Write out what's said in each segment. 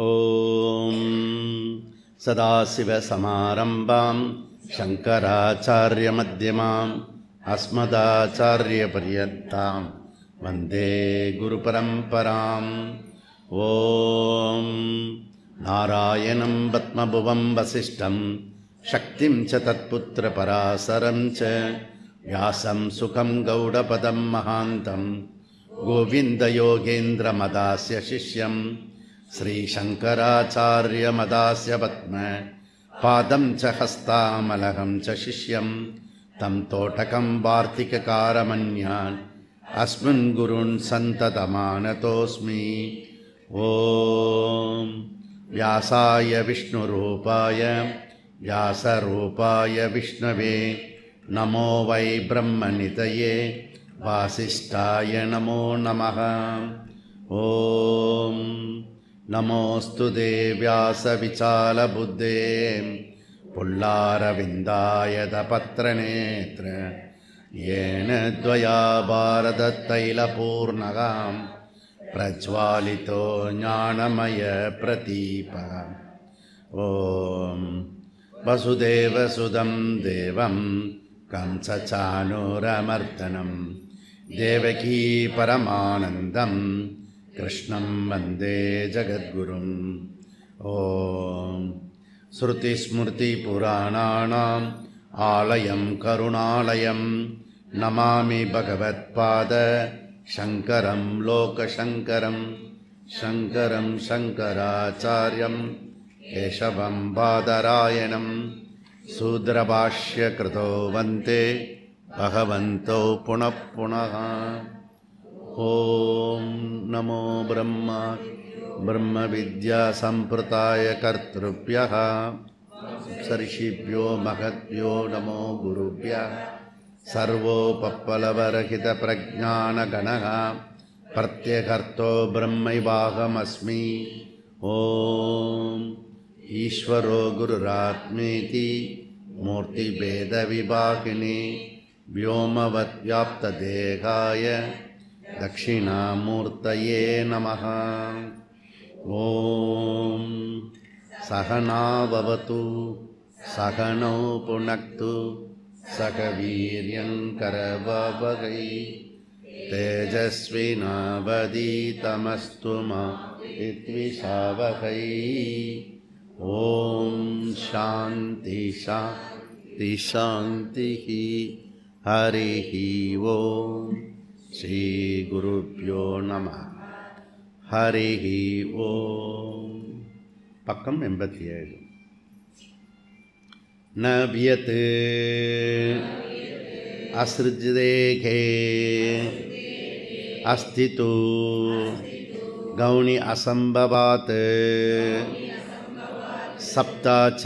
ஓம் சதாசிவசமாரம்பாம் சங்கராச்சார்யமத்யமாம் அஸ்மதாச்சார்யபர்யந்தாம் வந்தே குருபரம்பராம். ஓம் நாராயணம் பத்மபுவம் வசிஷ்டம் சக்திம் ச தத்புத்திரபராசரம் ச வியாசம் சுகம் கௌடபதம் மகாந்தம் கோவிந்தயோகேந்திரமதாஸ்ய சிஷ்யம் ஸ்ரீசங்கராச்சார்யமதாஸ்ய பத்ம பாதம் ச ஹஸ்தாமலகம் ச சிஷ்யம் தம் தோட்டகம் வார்த்திககாரமன்யான் அஸ்மின் குருன் சந்ததமானதோஸ்மி. ஓம் வியாசாய விஷ்ணுரூபாய வியாசரூபாய விஷ்ணவே நமோ வை பிரம்மநிதயே வாசிஷ்டாய நமோ நமः. ஓம் நமோஸ்து வியாசவிசாலபுத்தே புல்லாரவிந்தாயதபத்ரநேத்ர येन द्वया भारततैलपूर्णगां प्रज्वालितो ज्ञानमयप्रदीपः. ॐ वसुदेवसुतं देवं कंसचाणूरमर्दनं देवकी परमानन्दं कृष्णं वन्दे जगद्गुरुम्. ॐ श्रुतिस्मृतिपुराणानाम् आलयं करुणालयं नमामि भगवत्पाद शङ्करं लोकशङ्करं शङ्करं शङ्कराचार्यं केशवं बादरायणं शूद्रभाष्यकृतो वन्दे भगवन्तौ पुनः पुनः. ॐ नमो ब्रह्मविद्यासम्प्रदाय कर्तृभ्यः सर्षिभ्यो महद्भ्यो नमो गुरुभ्यः. सर्वोपप्लवरहितप्रज्ञानगणः प्रत्यगर्तो ब्रह्मैवाहमस्मि. ॐ ईश्वरो गुरुरात्मेति मूर्तिभेदविभागिने व्योमवद्व्याप्तदेहाय दक्षिणामूर्तये नमः. ॐ सहना भवतु सहनौ पुनक्तु सह वीर्यं करवावहै तेजस्विनावधीतमस्तु मा विद्विषावहै. ॐ शान्ति शान्ति शान्तिः. हरिः ॐ श्रीगुरुभ्यो नमः. हरिः ॐ. பக்கம் 87. ந வியத் அஸ்ருஜ்தேகே அஸ்திது கௌணி அசம்பவாத் சப்தாச்ச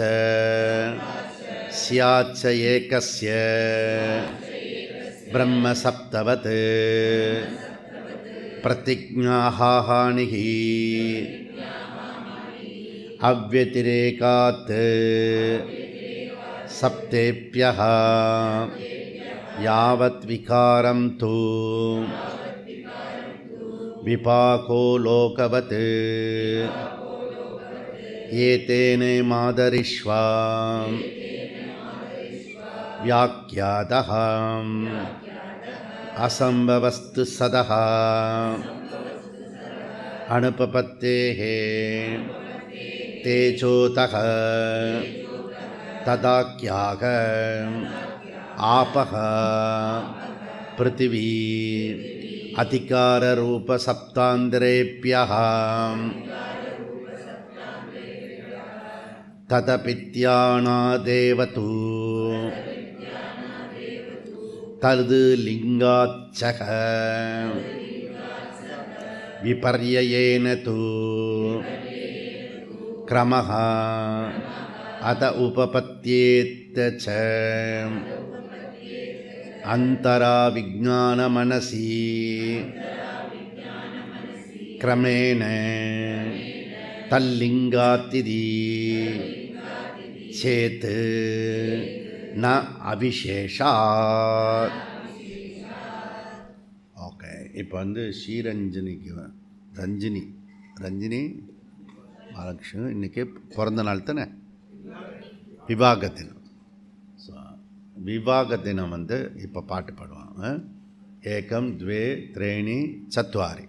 ஸ்யாச்ச ஏகஸ்ய பிரம்ம சப்தவத் பிரதிஜ்ஞாஹானிஹி अव्यतिरेकात् सप्तेभ्यः यावत् विकारं तु विपाको लोकवत् एतेन मादरिष्वा व्याख्यातः असंभवस्तु सदः अनुपपत्तेः तेजोतः तदाख्याः आपः पृथिवी अधिकाररूपसप्तान्तरेभ्यः तदपित्यानादेवतु तद् लिङ्गाच्चः विपर्ययेन तु क्रमः अत उपपत्येत च अंतरा विज्ञानमनसि क्रमेण तल्लिंगातिदि चेत् न अविशेषात्. ஓகே, இப்போ ஸ்ரீரஞ்சனிக்கு ரஞ்சினி மகாலட்சுமி இன்றைக்கி பிறந்த நாள் தானே, விவாக தினம். ஸோ விவாக தினம் வந்து இப்போ பாட்டு பாடுவாங்க. ஏகம் த்வே த்ரேணி சத்வாரி.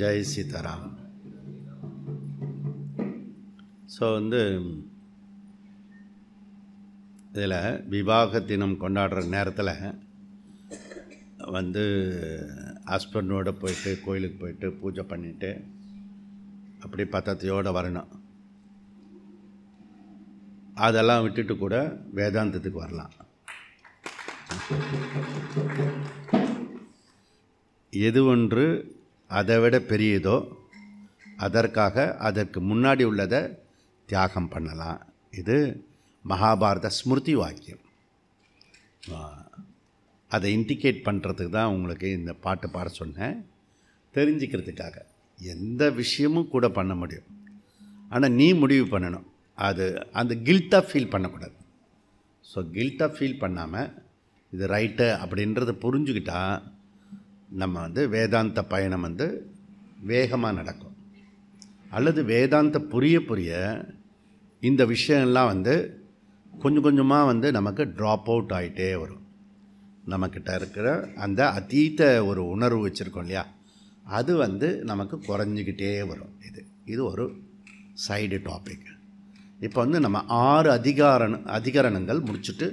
ஜெய் சீதாராம். ஸோ வந்து இதில் விவாக தினம் கொண்டாடுற நேரத்தில் வந்து ஹஸ்பண்டோடு போயிட்டு கோயிலுக்கு போயிட்டு பூஜை பண்ணிவிட்டு அப்படி பத்தத்தையோடு வரணும். அதெல்லாம் விட்டுட்டு கூட வேதாந்தத்துக்கு வரலாம். எது ஒன்று அதை விட பெரியதோ அதற்காக அதற்கு முன்னாடி உள்ளதை தியாகம் பண்ணலாம். இது மகாபாரத ஸ்மிருதி வாக்கியம். அதை இண்டிகேட் பண்ணுறதுக்கு தான் உங்களுக்கு இந்த பாட்டு பாட சொன்னேன், தெரிஞ்சுக்கிறதுக்காக. எந்த விஷயமும் கூட பண்ண முடியும், ஆனால் நீ முடிவு பண்ணணும். அது அந்த கில்ட்டாக ஃபீல் பண்ணக்கூடாது. ஸோ கில்ட்டாக ஃபீல் பண்ணாமல் இது ரைட்டு அப்படின்றத புரிஞ்சுக்கிட்டால் நம்ம வந்து வேதாந்த பயணம் வந்து வேகமாக நடக்கும். அல்லது வேதாந்த புரிய புரிய இந்த விஷயம்லாம் வந்து கொஞ்சம் கொஞ்சமாக வந்து நமக்கு ட்ராப் அவுட் ஆகிட்டே வரும். நம்மக்கிட்ட இருக்கிற அந்த அதீத ஒரு உணர்வு வச்சுருக்கோம் இல்லையா, அது வந்து நமக்கு குறைஞ்சிக்கிட்டே வரும். இது ஒரு சைடு டாபிக். இப்போ வந்து நம்ம 6 அதிகரணங்கள் முடிச்சுட்டு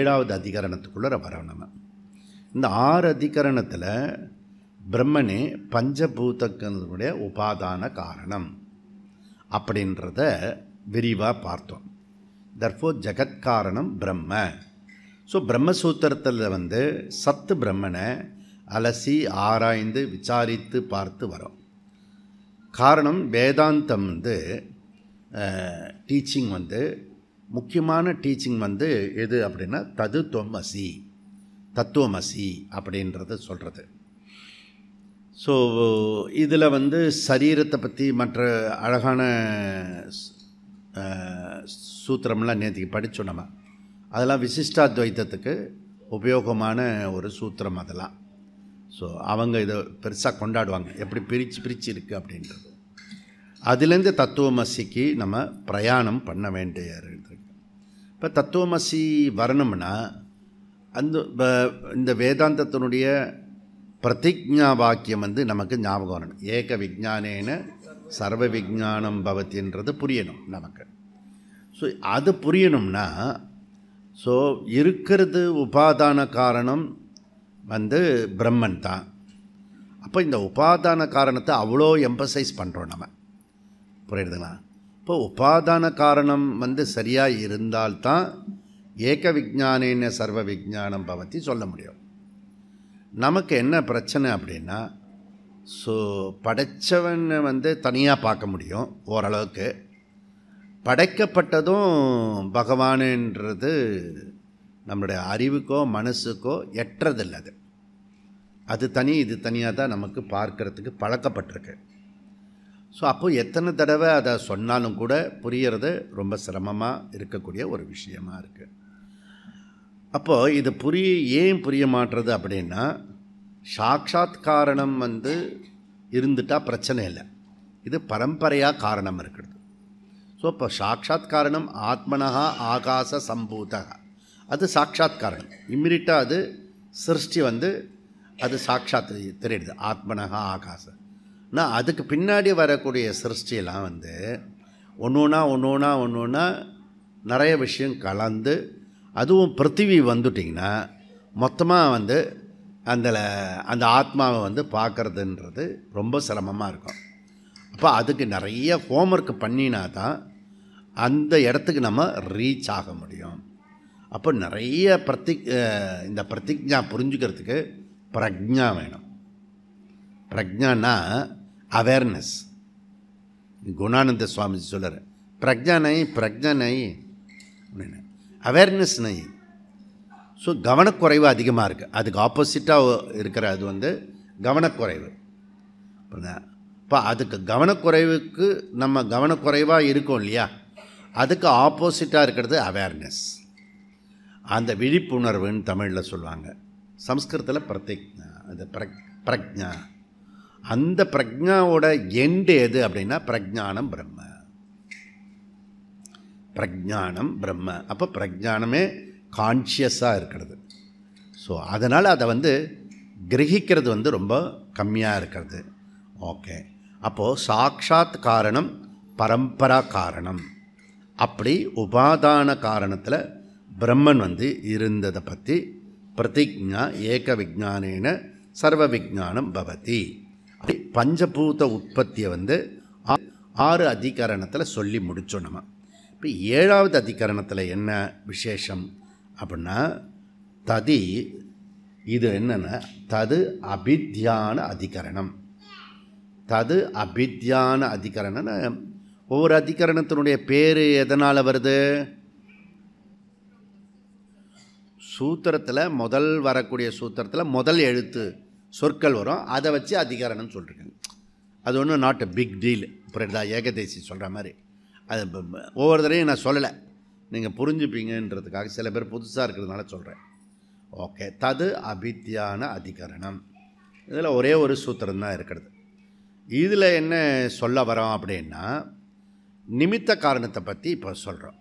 7வது அதிகரணத்துக்குள்ளே வரோம். நம்ம இந்த 6 அதிகரணத்தில் பிரம்மனே பஞ்சபூதங்களுடைய உபாதான காரணம் அப்படின்றத விரிவாக பார்த்தோம். தர்ஃபோர் ஜகத்காரணம் பிரம்ம. ஸோ பிரம்மசூத்திரத்தில் வந்து சத்து பிரம்மனை அலசி ஆராய்ந்து விசாரித்து பார்த்து வரோம். காரணம் வேதாந்தம் வந்து டீச்சிங் வந்து முக்கியமான டீச்சிங் வந்து எது அப்படின்னா தத்துவமசி, தத்துவமசி அப்படின்றத சொல்கிறது. ஸோ இதில் வந்து சரீரத்தை பற்றி மற்ற அழகான சூத்திரம்லாம் நேற்றுக்கு படித்தோம் நம்ம. அதெல்லாம் விசிஷ்டாத்வைத்தத்துக்கு உபயோகமான ஒரு சூத்திரம் அதெல்லாம். ஸோ அவங்க இதை பெருசாக கொண்டாடுவாங்க, எப்படி பிரித்து இருக்குது அப்படின்றது. அதுலேருந்து தத்துவமசிக்கு நம்ம பிரயாணம் பண்ண வேண்டிய இருக்குது. இப்போ தத்துவமசி வரணும்னா இந்த வேதாந்தத்தினுடைய பிரதிஜ்ஞா வாக்கியம் வந்து நமக்கு ஞாபகம் வரணும். ஏக விஜானேன சர்வ விஜானம் பவத்தின்றது புரியணும் நமக்கு. ஸோ அது புரியணும்னா ஸோ இருக்கிறது உபாதான காரணம் வந்து பிரம்மன் தான். அப்போ இந்த உபாதான காரணத்தை அவ்வளோ எம்பசைஸ் பண்ணுறோம் நம்ம, புரியுதுங்களா? இப்போ உபாதான காரணம் வந்து சரியாக இருந்தால்தான் ஏக விஜானேன சர்வ விஜானம் பவத்தி சொல்ல முடியும். நமக்கு என்ன பிரச்சனை அப்படின்னா, ஸோ படைத்தவனை வந்து தனியாக பார்க்க முடியும் ஓரளவுக்கு, படைக்கப்பட்டதும் பகவானுன்றது நம்மளுடைய அறிவுக்கோ மனசுக்கோ எட்டுறதில்லை. அது தனி இது தனியாக தான் நமக்கு பார்க்கறதுக்கு பழக்கப்பட்டிருக்கு. ஸோ அப்போது எத்தனை தடவை அதை சொன்னாலும் கூட புரியறது ரொம்ப சிரமமாக இருக்கக்கூடிய ஒரு விஷயமாக இருக்குது. அப்போது இது ஏன் புரிய மாட்டுறது அப்படின்னா, சாட்சாத் காரணம் வந்து இருந்துட்டால் பிரச்சனை இல்லை, இது பரம்பரையாக காரணம் இருக்கிறது. ஸோ இப்போ சாட்சாத் காரணம் ஆத்மனஹா ஆகாச சம்பூதக, அது சாட்சாத் காரணம். இம்மிடியட்டாக அது சிருஷ்டி வந்து அது சாட்சாத் தெரியுது, ஆத்மனஹா ஆகாச. நான் அதுக்கு பின்னாடி வரக்கூடிய சிருஷ்டியெல்லாம் வந்து ஒன்று நிறைய விஷயம் கலந்து, அதுவும் பிருத்திவி வந்துட்டிங்கன்னா மொத்தமாக வந்து அந்த ஆத்மாவை வந்து பார்க்குறதுன்றது ரொம்ப சிரமமாக இருக்கும். அப்போ அதுக்கு நிறைய ஹோம்ஒர்க் பண்ணினா தான் அந்த இடத்துக்கு நம்ம ரீச் ஆக முடியும். அப்போ நிறைய இந்த பிரதிஜா புரிஞ்சுக்கிறதுக்கு பிரக்ஞா வேணும். பிரக்ஞானா அவேர்னஸ். குணானந்த சுவாமிஜி சொல்கிறார், பிரக்ஞா நை அப்படின்னு, அவேர்னஸ் நை. ஸோ கவனக்குறைவு அதிகமாக இருக்குது. அதுக்கு ஆப்போசிட்டாக இருக்கிற அது வந்து கவனக்குறைவு. இப்போ அதுக்கு கவனக்குறைவுக்கு நம்ம கவனக்குறைவாக இருக்கோம் இல்லையா, அதுக்கு ஆப்போசிட்டாக இருக்கிறது அவேர்னஸ். அந்த விழிப்புணர்வுன்னு தமிழில் சொல்லுவாங்க, சம்ஸ்கிருதத்தில் பிரதிஜா, அது பிரக்ஞா. அந்த பிரக்ஞாவோட எண்டு எது அப்படின்னா பிரஜானம் பிரம்ம. பிரஜானம் பிரம்ம. அப்போ பிரஜானமே கான்ஷியஸாக இருக்கிறது. ஸோ அதனால் அதை வந்து கிரகிக்கிறது வந்து ரொம்ப கம்மியாக இருக்கிறது. ஓகே, அப்போது சாக்ஷாத் காரணம் பரம்பரா காரணம், அப்படி உபாதான காரணத்தில் பிரம்மன் வந்து இருந்ததை பற்றி பிரதிஜா ஏக விஜானேன சர்வ விஜானம் பவதி. அப்படி பஞ்சபூத உற்பத்தியை வந்து 6 அதிகரணத்தில் சொல்லி முடித்தோம் நம்ம. இப்போ 7வது அதிகரணத்தில் என்ன விசேஷம் அப்படின்னா, இது என்னென்னா தது அபித்யான அதிகரணம். தது அபித்யான அதிகரணம்னா ஒவ்வொரு அதிகரணத்தினுடைய பேர் எதனால் வருது? சூத்திரத்தில் முதல் வரக்கூடிய சூத்திரத்தில் முதல் எழுத்து சொற்கள் வரும், அதை வச்சு அதிகாரணம்னு சொல்லியிருக்காங்க. அது ஒன்றும் நாட் பிக் டீல். புரியுதா? ஏகதேசி சொல்கிற மாதிரி அது ஒவ்வொரு தடையும் நான் சொல்லலை, நீங்கள் புரிஞ்சுப்பீங்கன்றதுக்காக. சில பேர் புதுசாக இருக்கிறதுனால சொல்கிறேன். ஓகே, தது அபித்யான அதிகரணம். இதில் ஒரே ஒரு சூத்திரம் தான் இருக்கிறது. இதில் என்ன சொல்ல வரோம் அப்படின்னா, நிமித்த காரணத்தை பற்றி இப்போ சொல்கிறோம்.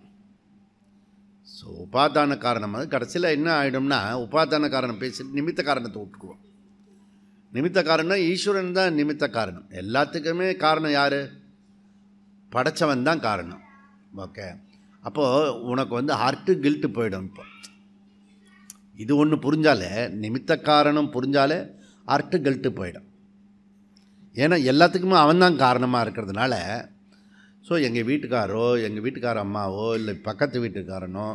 ஸோ உபாதான காரணம் வந்து கடைசியில் என்ன ஆகிடும்னா, உபாதான காரணம் பேசிட்டு நிமித்த காரணத்தை விட்டுக்குவோம். நிமித்த காரணம் ஈஸ்வரன் தான் நிமித்த காரணம். எல்லாத்துக்குமே காரணம் யார்? படைச்சவன் தான் காரணம். ஓகே, அப்போது உனக்கு வந்து ஹார்ட்டு கில்ட்டு போயிடும். இப்போ இது ஒன்று புரிஞ்சாலே, நிமித்த காரணம் புரிஞ்சாலே ஹார்ட்டு கில்ட்டு போயிடும். ஏன்னா எல்லாத்துக்குமே அவன் தான் காரணமாக இருக்கிறதுனால. ஸோ எங்கள் வீட்டுக்காரோ, எங்கள் வீட்டுக்கார அம்மாவோ, இல்லை பக்கத்து வீட்டுக்காரனோ,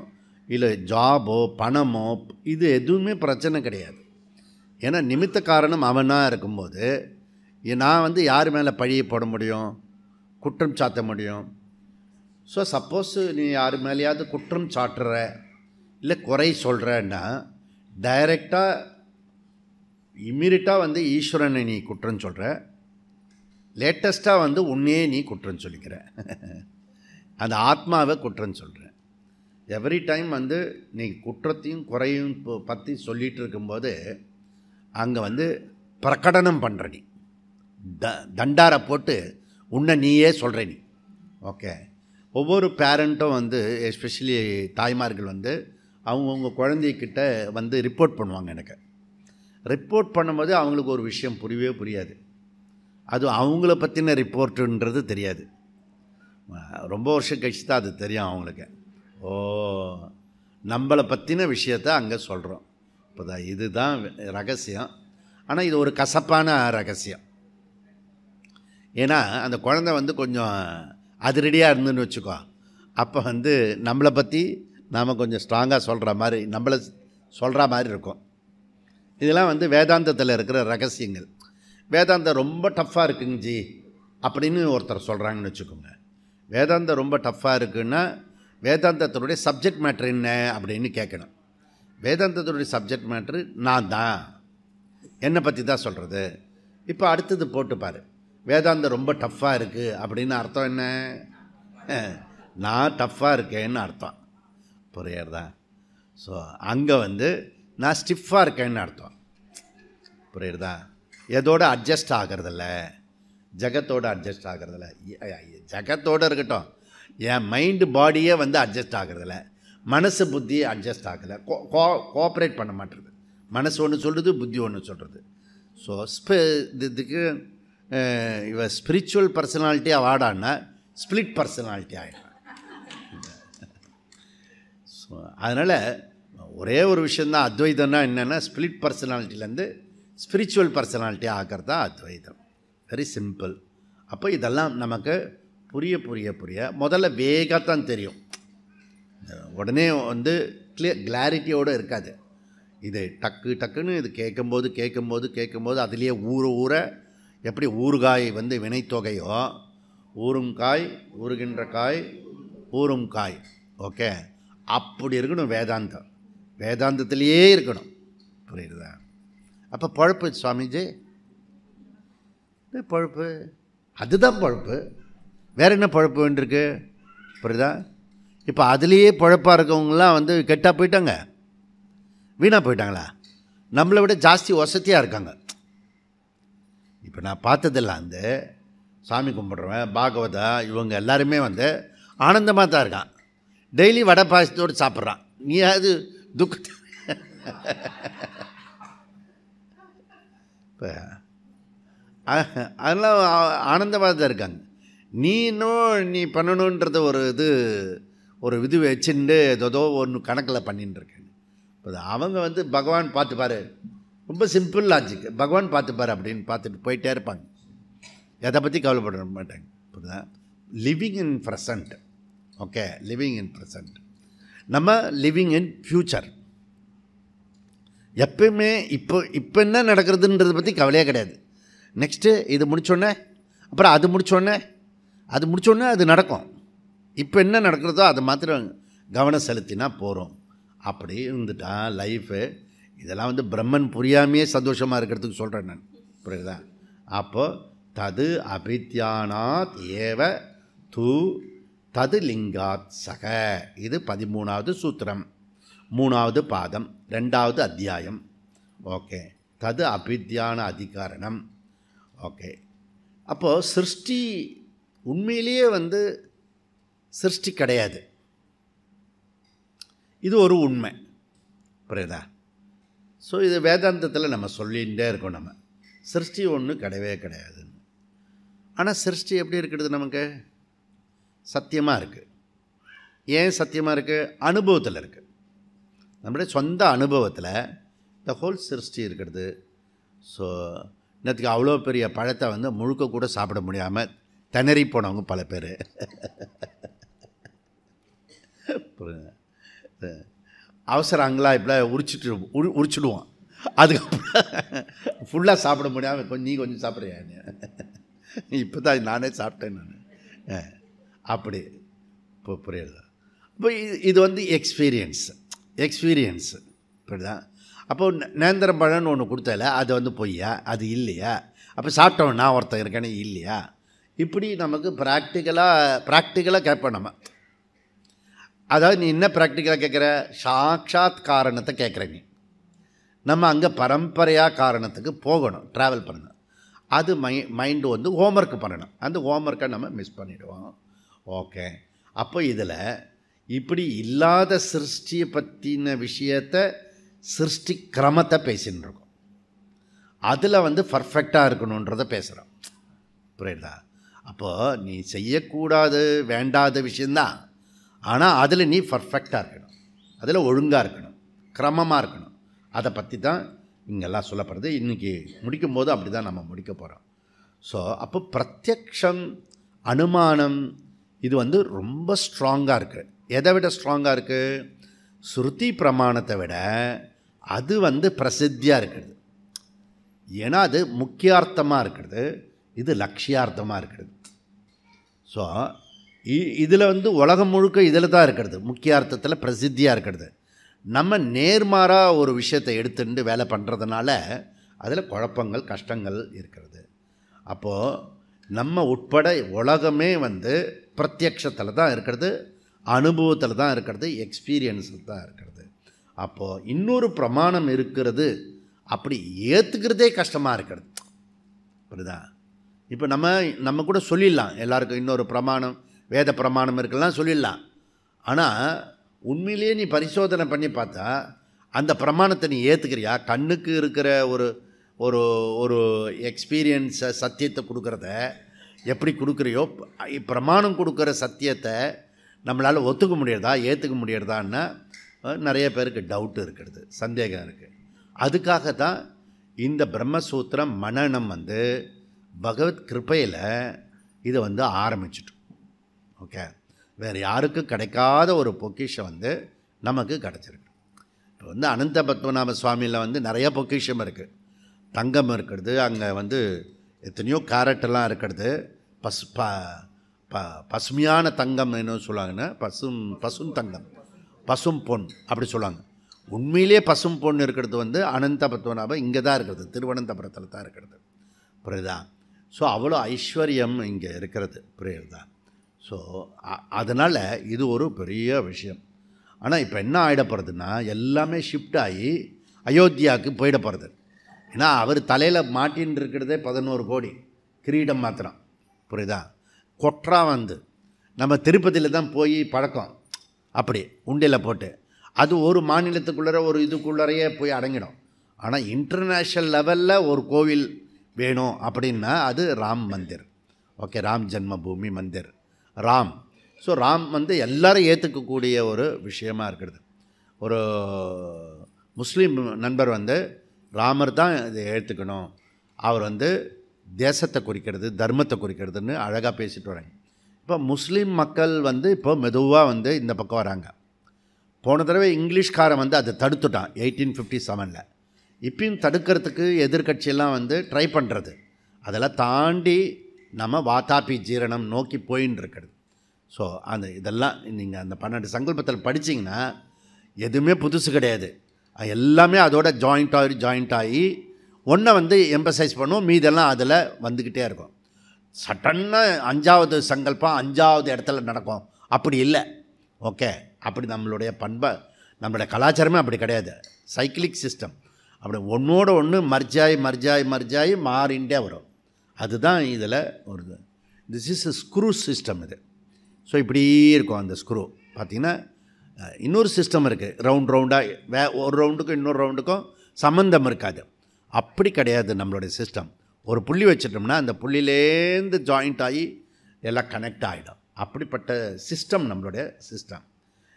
இல்லை ஜாபோ, பணமோ, இது எதுவுமே பிரச்சனை கிடையாது. ஏன்னா நிமித்த காரணம் அவனாக இருக்கும்போது நான் வந்து யார் மேலே பழியை போட முடியும்? குற்றம் சாட்ட முடியும். ஸோ சப்போஸ் நீ யார் மேலேயாவது குற்றம் சாட்டுற, இல்லை குறை சொல்கிறன்னா, டைரெக்டாக இம்மீடியட்டாக வந்து ஈஸ்வரனை நீ குற்றம் சொல்கிற, லேட்டஸ்ட்டாக வந்து உன்னையே நீ குற்றம் சொல்லிக்கிற, அந்த ஆத்மாவை குற்றம் சொல்கிற. எவ்ரி டைம் வந்து நீ குற்றத்தையும் குறையும் பற்றி சொல்லிகிட்டு இருக்கும்போது அங்கே வந்து பிரகடனம் பண்ணுற, நீ தண்டாரை போட்டு உன்னை நீயே சொல்கிற நீ. ஓகே, ஒவ்வொரு பேரண்ட்டும் வந்து எஸ்பெஷலி தாய்மார்கள் வந்து அவங்கவுங்க குழந்தைக்கிட்ட வந்து ரிப்போர்ட் பண்ணுவாங்க. எனக்கு ரிப்போர்ட் பண்ணும்போது அவங்களுக்கு ஒரு விஷயம் புரியவே புரியாது. அது அவங்கள பற்றின ரிப்போர்ட்டுன்றது தெரியாது. ரொம்ப வருஷம் கழிச்சு தான் அது தெரியும் அவங்களுக்கு. ஓ, நம்மளை பற்றின விஷயத்த அங்கே சொல்கிறோம். இப்போ தான் இதுதான் ரகசியம். ஆனால் இது ஒரு கசப்பான ரகசியம். ஏன்னா அந்த குழந்தை வந்து கொஞ்சம் அதிரடியாக இருந்துன்னு வச்சுக்கோ, அப்போ வந்து நம்மளை பற்றி நாம் கொஞ்சம் ஸ்ட்ராங்காக சொல்கிற மாதிரி, நம்மளை சொல்கிற மாதிரி இருக்கும். இதெல்லாம் வந்து வேதாந்தத்தில் இருக்கிற ரகசியங்கள். வேதாந்தம் ரொம்ப டஃப்பாக இருக்குங்க ஜி அப்படின்னு ஒருத்தர் சொல்கிறாங்கன்னு வச்சுக்கோங்க. வேதாந்தம் ரொம்ப டஃப்பாக இருக்குன்னா வேதாந்தத்தினுடைய சப்ஜெக்ட் மேட்ரு என்ன அப்படின்னு கேட்கணும். வேதாந்தத்தினுடைய சப்ஜெக்ட் மேட்ரு நான் தான், என்னை பற்றி தான் சொல்கிறது. இப்போ அடுத்தது போட்டுப்பார், வேதாந்தம் ரொம்ப டஃப்பாக இருக்குது அப்படின்னு அர்த்தம் என்ன? நான் டஃப்பாக இருக்கேன்னு அர்த்தம். புரியுறதா? ஸோ அங்கே வந்து நான் ஸ்டிஃபாக இருக்கேன்னு அர்த்தம். புரியுறதா? எதோடு அட்ஜஸ்ட் ஆகிறதில்ல, ஜகத்தோடு அட்ஜஸ்ட் ஆகிறதில்ல. ஜகத்தோடு இருக்கட்டும், என் மைண்டு பாடியே வந்து அட்ஜஸ்ட் ஆகிறதில்ல, மனசு புத்தி அட்ஜஸ்ட் ஆகலை, கோஆப்ரேட் பண்ண மாட்டேறது. மனசு ஒன்று சொல்கிறது, புத்தி ஒன்று சொல்கிறது. ஸோ இதுக்கு இவ ஸ்பிரிச்சுவல் பர்சனாலிட்டியாக வாடான்னா ஸ்பிளிட் பர்சனாலிட்டி ஆகிடும். ஸோ அதனால் ஒரே ஒரு விஷயந்தான் அத்வைதம்னா என்னென்னா ஸ்பிளிட் பர்சனாலிட்டிலேருந்து ஸ்பிரிச்சுவல் பர்சனாலிட்டி ஆகிறது தான் அத்வைதம். Very simple. அப்போ இதெல்லாம் நமக்கு புரிய புரிய புரிய முதல்ல வேகத்தான் தெரியும், உடனே வந்து கிளாரிட்டியோடு இருக்காது. இது டக்கு டக்குன்னு இது கேட்கும்போது அதுலேயே ஊற எப்படி ஊறுகாய் வந்து வினைத்தொகையோ ஊறும் காய் ஊறுகின்ற காய் ஊறும் காய், ஓகே, அப்படி இருக்கணும் வேதாந்தம். வேதாந்தத்திலேயே இருக்கணும், புரியுதா? அப்போ பழப்பு சுவாமிஜி, பழப்பு அதுதான் பழப்பு, வேறு என்ன பழப்பு வேண்டியிருக்கு, புரியுதா? இப்போ அதுலேயே பழப்பாக இருக்கவங்களாம் வந்து கெட்டாக போயிட்டாங்க, வீணாக போயிட்டாங்களா? நம்மளை விட ஜாஸ்தி வசதியாக இருக்காங்க. இப்போ நான் பார்த்ததெல்லாம் வந்து சாமி கும்பிட்றவன் பாகவதா இவங்க எல்லாருமே வந்து ஆனந்தமாக தான் இருக்கான், டெய்லி வடை பாயசத்தோடு சாப்பிட்றான். நீ அது துக்கத்தை இப்போ அதெல்லாம் ஆனந்தமாக தான் இருக்காங்க. நீ இன்னும் நீ பண்ணணுன்றத ஒரு இது வச்சுட்டு ஏதோ ஒன்று கணக்கில் பண்ணின்னு இருக்கேன். இப்போ அவங்க வந்து பகவான் பார்த்துப்பார், ரொம்ப சிம்பிள் லாஜிக், பகவான் பார்த்துப்பார் அப்படின்னு பார்த்துட்டு போயிட்டே இருப்பாங்க, எதை பற்றி கவலைப்பட மாட்டாங்க. புரியுதா? Living in present, okay, living in present. நம்ம லிவிங் இன் ஃப்யூச்சர். எப்பயுமே இப்போ என்ன நடக்கிறதுன்றதை பற்றி கவலையே கிடையாது. நெக்ஸ்ட்டு இது முடித்தோடனே அப்புறம் அது முடித்தோடனே அது நடக்கும். இப்போ என்ன நடக்கிறதோ அதை மாத்திரம் கவனம் செலுத்தினா போகிறோம். அப்படி இருந்துட்டா லைஃபு இதெல்லாம் வந்து பிரம்மன் புரியாமையே சந்தோஷமாக இருக்கிறதுக்கு சொல்கிறேன் நான், புரியுதா? அப்போது தது அபித்யானாத் ஏவ தூ தது லிங்காத் சக, இது 13வது சூத்திரம், 3வது பாதம், 2வது அத்தியாயம். ஓகே, தது அபித்யான அதிகாரணம். ஓகே, அப்போது சிருஷ்டி உண்மையிலேயே வந்து சிருஷ்டி கிடையாது, இது ஒரு உண்மை, புரியுதா? ஸோ இது வேதாந்தத்தில் நம்ம சொல்லிகிட்டே இருக்கோம், நம்ம சிருஷ்டி ஒன்று கிடையவே கிடையாதுன்னு. ஆனால் சிருஷ்டி எப்படி இருக்கிறது? நமக்கு சத்தியமாக இருக்குது. ஏன் சத்தியமாக இருக்குது? அனுபவத்தில் இருக்குது. நம்மளுடைய சொந்த அனுபவத்தில் த ஹோல் சிருஷ்டி இருக்கிறது. ஸோ இன்னத்துக்கு அவ்வளோ பெரிய பழத்தை வந்து முழுக்க கூட சாப்பிட முடியாமல் திணறி போனவங்க பல பேர். அவசரங்களா இப்படி உரிச்சிடுவான், அதுக்கப்புறம் ஃபுல்லாக சாப்பிட முடியாமல் கொஞ்சம் சாப்பிட்றியா? இப்போ தான் நானே சாப்பிட்டேன் நான், அப்படி இப்போ புரியுது. இப்போ இது வந்து எக்ஸ்பீரியன்ஸு இப்படிதான். அப்போது நேந்திரம் பழம்னு ஒன்று கொடுத்தல, அது வந்து பொய்யா? அது இல்லையா? அப்போ சாப்பிட்டவன் நான் ஒருத்தன் இருக்கேனே இல்லையா? இப்படி நமக்கு ப்ராக்டிக்கலாக கேட்போம் நம்ம. அதாவது நீ என்ன ப்ராக்டிக்கலாக கேட்குற? சாட்சாத் காரணத்தை கேட்குற நீ. நம்ம அங்கே பரம்பரையாக காரணத்துக்கு போகணும், ட்ராவல் பண்ணணும். அது மைண்டு வந்து ஹோம்ஒர்க் பண்ணணும், அந்த ஹோம்ஒர்க்கை நம்ம மிஸ் பண்ணிவிடுவோம். ஓகே, அப்போ இதில் இப்படி இல்லாத சிருஷ்டியை பற்றின விஷயத்தை சிருஷ்டி கிரமத்தை பேசின்னு இருக்கோம். அதில் வந்து பர்ஃபெக்டாக இருக்கணுன்றதை பேசுகிறோம், புரியுதா? அப்போது நீ செய்யக்கூடாது வேண்டாத விஷயந்தான், ஆனால் அதில் நீ பர்ஃபெக்டாக இருக்கணும், அதில் ஒழுங்காக இருக்கணும், கிரமமாக இருக்கணும். அதை பற்றி தான் இங்கெல்லாம் சொல்லப்படுறது. இன்றைக்கி முடிக்கும் போது அப்படி தான் நம்ம முடிக்க போகிறோம். ஸோ அப்போ பிரத்யக்ஷம் அனுமானம் இது வந்து ரொம்ப ஸ்ட்ராங்காக இருக்குது. எதை விட ஸ்ட்ராங்காக இருக்குது? ஸ்ருதி பிரமாணத்தை விட அது வந்து பிரசித்தியாக இருக்கிறது. ஏன்னா அது முக்கியார்த்தமாக இருக்கிறது, இது லட்சியார்த்தமாக இருக்கிறது. ஸோ இதில் வந்து உலகம் முழுக்க இதில் தான் இருக்கிறது, முக்கியார்த்தத்தில் பிரசித்தியாக இருக்கிறது. நம்ம நேர்மாறாக ஒரு விஷயத்தை எடுத்துட்டு வேலை பண்ணுறதுனால அதில் குழப்பங்கள் கஷ்டங்கள் இருக்கிறது. அப்போது நம்ம உட்பட உலகமே வந்து பிரத்யக்ஷத்தில் தான் இருக்கிறது, அனுபவத்தில் தான் இருக்கிறது, எக்ஸ்பீரியன்ஸில் தான் இருக்கிறது. அப்போது இன்னொரு பிரமாணம் இருக்கிறது அப்படி ஏற்றுக்கிறதே கஷ்டமாக இருக்கிறது, புரியுதா? இப்போ நம்ம கூட சொல்லிடலாம், எல்லாருக்கும் இன்னொரு பிரமாணம் வேத பிரமாணம் இருக்கலாம் சொல்லிடலாம். ஆனால் உண்மையிலேயே நீ பரிசோதனை பண்ணி பார்த்தா அந்த பிரமாணத்தை நீ ஏற்றுக்கிறியா? கண்ணுக்கு இருக்கிற ஒரு ஒரு எக்ஸ்பீரியன்ஸை சத்தியத்தை கொடுக்குறத எப்படி கொடுக்குறியோ, பிரமாணம் கொடுக்குற சத்தியத்தை நம்மளால் ஒத்துக்க முடியறதா ஏற்றுக்க முடியறதான்னா நிறைய பேருக்கு டவுட் இருக்கிறது, சந்தேகம் இருக்குது. அதுக்காக தான் இந்த பிரம்மசூத்திரம் மனனம் வந்து பகவத் கிருபையில் இதை வந்து ஆரம்பிச்சிட்டோம். ஓகே, வேறு யாருக்கும் கிடைக்காத ஒரு பொக்கிஷம் வந்து நமக்கு கிடச்சிருக்கு. இப்போ வந்து அனந்த பத்மநாப சுவாமியில் வந்து நிறைய பொக்கிஷம் இருக்குது. தங்கம் இருக்கிறது, அங்கே வந்து எத்தனையோ கேரட்டெல்லாம் இருக்கிறது, பசுமையான தங்கம் என்ன சொல்லுவாங்கன்னா பசும் தங்கம், பசும் பொன் அப்படி சொல்லுவாங்க. உண்மையிலே பசும் பொன் இருக்கிறது வந்து அனந்த பத்மநாபம் இங்கே தான் இருக்கிறது, திருவனந்தபுரத்தில் தான் இருக்கிறது. புரியுதா? ஸோ அவ்வளோ ஐஸ்வர்யம் இங்கே இருக்கிறது. புரியுதா? ஸோ அதனால் இது ஒரு பெரிய விஷயம். ஆனால் இப்போ என்ன ஆகிட போகிறதுன்னா, எல்லாமே ஷிஃப்ட் ஆகி அயோத்தியாவுக்கு போயிட போகிறது. ஏன்னா அவர் தலையில் மாட்டின்னு இருக்கிறதே 11 கோடி கிரீடம் மாத்திரம். புரியுதா? கொற்றா வந்து நம்ம திருப்பதியில் தான் போய் பழக்கம், அப்படி உண்டியில் போட்டு அது ஒரு மாநிலத்துக்குள்ளே ஒரு இதுக்குள்ளறையே போய் அடங்கிடும். ஆனால் இன்டர்நேஷ்னல் லெவலில் ஒரு கோவில் வேணும் அப்படின்னா அது ராம் மந்திர். ஓகே, ராம் ஜென்மபூமி மந்திர், ராம். ஸோ ராம் வந்து எல்லோரும் ஏற்றுக்கக்கூடிய ஒரு விஷயமாக இருக்கிறது. ஒரு முஸ்லீம் நண்பர் வந்து ராமர் தான் இதை ஏற்றுக்கணும், அவர் வந்து தேசத்தை குறிக்கிறது, தர்மத்தை குறிக்கிறதுன்னு அழகாக பேசிட்டு வராங்க. இப்போ முஸ்லீம் மக்கள் வந்து இப்போ மெதுவாக வந்து இந்த பக்கம் வராங்க. போன தடவை இங்கிலீஷ்காரன் வந்து அதை தடுத்துட்டான் 1857. இப்பயும் தடுக்கிறதுக்கு எதிர்கட்சியெல்லாம் வந்து ட்ரை பண்ணுறது. அதெல்லாம் தாண்டி நம்ம வாதாபி ஜீரணம் நோக்கி போயின்னு இருக்கிறது. ஸோ அந்த இதெல்லாம் நீங்கள் அந்த 12 சங்கல்பத்தில் படிச்சிங்கன்னா எதுவுமே புதுசு கிடையாது. எல்லாமே அதோட ஜாயிண்ட் ஆகி ஒன்றை வந்து எம்பசைஸ் பண்ணுவோம், மீதெல்லாம் அதில் வந்துக்கிட்டே இருக்கும். சட்டன்னா 5வது சங்கல்பம் 5வது இடத்துல நடக்கும், அப்படி இல்லை. ஓகே, அப்படி நம்மளுடைய பண்பை, நம்மளுடைய கலாச்சாரமே அப்படி கிடையாது. சைக்கிளிக் சிஸ்டம், அப்படி ஒன்றோட ஒன்று மர்ஜாய் மாறிண்டே வரும். அதுதான் இதில் ஒரு திஸ் இஸ் ஸ்க்ரூ சிஸ்டம் இது. ஸோ இப்படி இருக்கும் அந்த ஸ்க்ரூ. பார்த்திங்கன்னா இன்னொரு சிஸ்டம் இருக்குது, ரவுண்டாக ஒரு ரவுண்டுக்கும் இன்னொரு ரவுண்டுக்கும் சம்மந்தம் இருக்காது. அப்படி கிடையாது நம்மளுடைய சிஸ்டம். ஒரு புள்ளி வச்சிட்டோம்னா அந்த புள்ளிலேருந்து ஜாயிண்ட் ஆகி எல்லாம் கனெக்ட் ஆகிடும். அப்படிப்பட்ட சிஸ்டம் நம்மளுடைய சிஸ்டம்.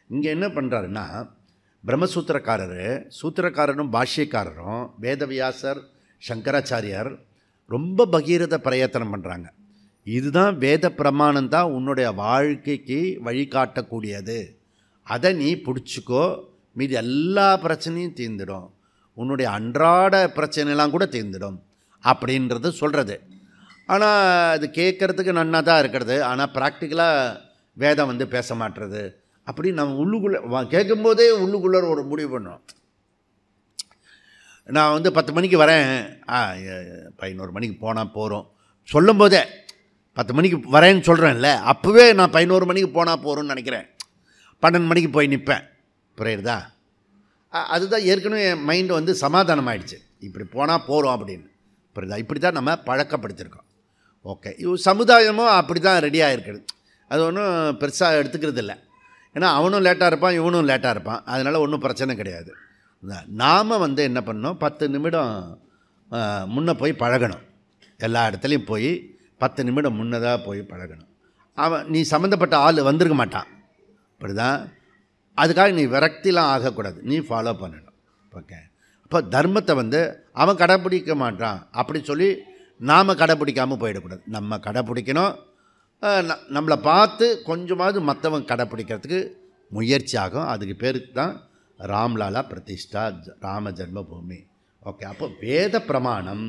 இங்கே என்ன பண்ணுறாருன்னா, சூத்திரக்காரரும் பாஷ்யக்காரரும் வேதவியாசர் சங்கராச்சாரியார் ரொம்ப பகீரத பிரயத்தனம் பண்ணுறாங்க. இதுதான் வேத பிரமாணம் தான் உன்னுடைய வாழ்க்கைக்கு வழிகாட்டக்கூடியது, அதை நீ பிடிச்சிக்கோ, மீது எல்லா பிரச்சனையும் தீர்ந்துடும், உன்னுடைய அன்றாட பிரச்சனைலாம் கூட தீர்ந்துடும் அப்படின்றது சொல்கிறது. ஆனால் அது கேட்குறதுக்கு நன்னா தான் இருக்கிறது. ஆனால் ப்ராக்டிக்கலாக வேதம் வந்து பேச மாட்டுறது. அப்படி நம்ம உள்ளுக்குள்ளே கேட்கும்போதே உள்ளுக்குள்ளே ஒரு முடிவு பண்ணோம். நான் வந்து 10 மணிக்கு வரேன், 11 மணிக்கு போனால் போகிறோம் சொல்லும் போதே 10 மணிக்கு வரேன்னு சொல்கிறேன்ல, அப்போவே நான் 11 மணிக்கு போனால் போகிறோன்னு நினைக்கிறேன், 12 மணிக்கு போய் நிற்பேன். புரியுறதா? அதுதான் ஏற்கனவே என் மைண்டு வந்து சமாதானம் ஆகிடுச்சு, இப்படி போனால் போகிறோம் அப்படின்னு. புரியுதா? இப்படி தான் நம்ம பழக்கப்படுத்திருக்கோம். ஓகே, சமுதாயமும் அப்படி தான் ரெடியாக இருக்குது. அது ஒன்றும் பெருசாக எடுத்துக்கிறது இல்லை. ஏன்னா அவனும் லேட்டாக இருப்பான், இவனும் லேட்டாக இருப்பான், அதனால் ஒன்றும் பிரச்சனை கிடையாது. நாம் வந்து என்ன பண்ணணும், 10 நிமிடம் முன்னே போய் பழகணும். எல்லா இடத்துலையும் போய் 10 நிமிடம் முன்னதாக போய் பழகணும். நீ சம்மந்தப்பட்ட ஆள் வந்திருக்க மாட்டான். அப்படிதான். அதுக்காக நீ விரக்திலாம் ஆகக்கூடாது, நீ ஃபாலோ பண்ணணும். ஓகே, அப்போ தர்மத்தை வந்து அவன் கடைப்பிடிக்க மாட்டான் அப்படி சொல்லி நாம் கடைப்பிடிக்காமல் போயிடக்கூடாது. நம்ம கடைப்பிடிக்கணும். நம்மளை பார்த்து கொஞ்சமாவது மற்றவன் கடைப்பிடிக்கிறதுக்கு முயற்சி ஆகும். அதுக்கு பேருக்கு தான் ராம்லாலா பிரதிஷ்டா, ராம ஜென்மபூமி. ஓகே, அப்போ வேத பிரமாணம்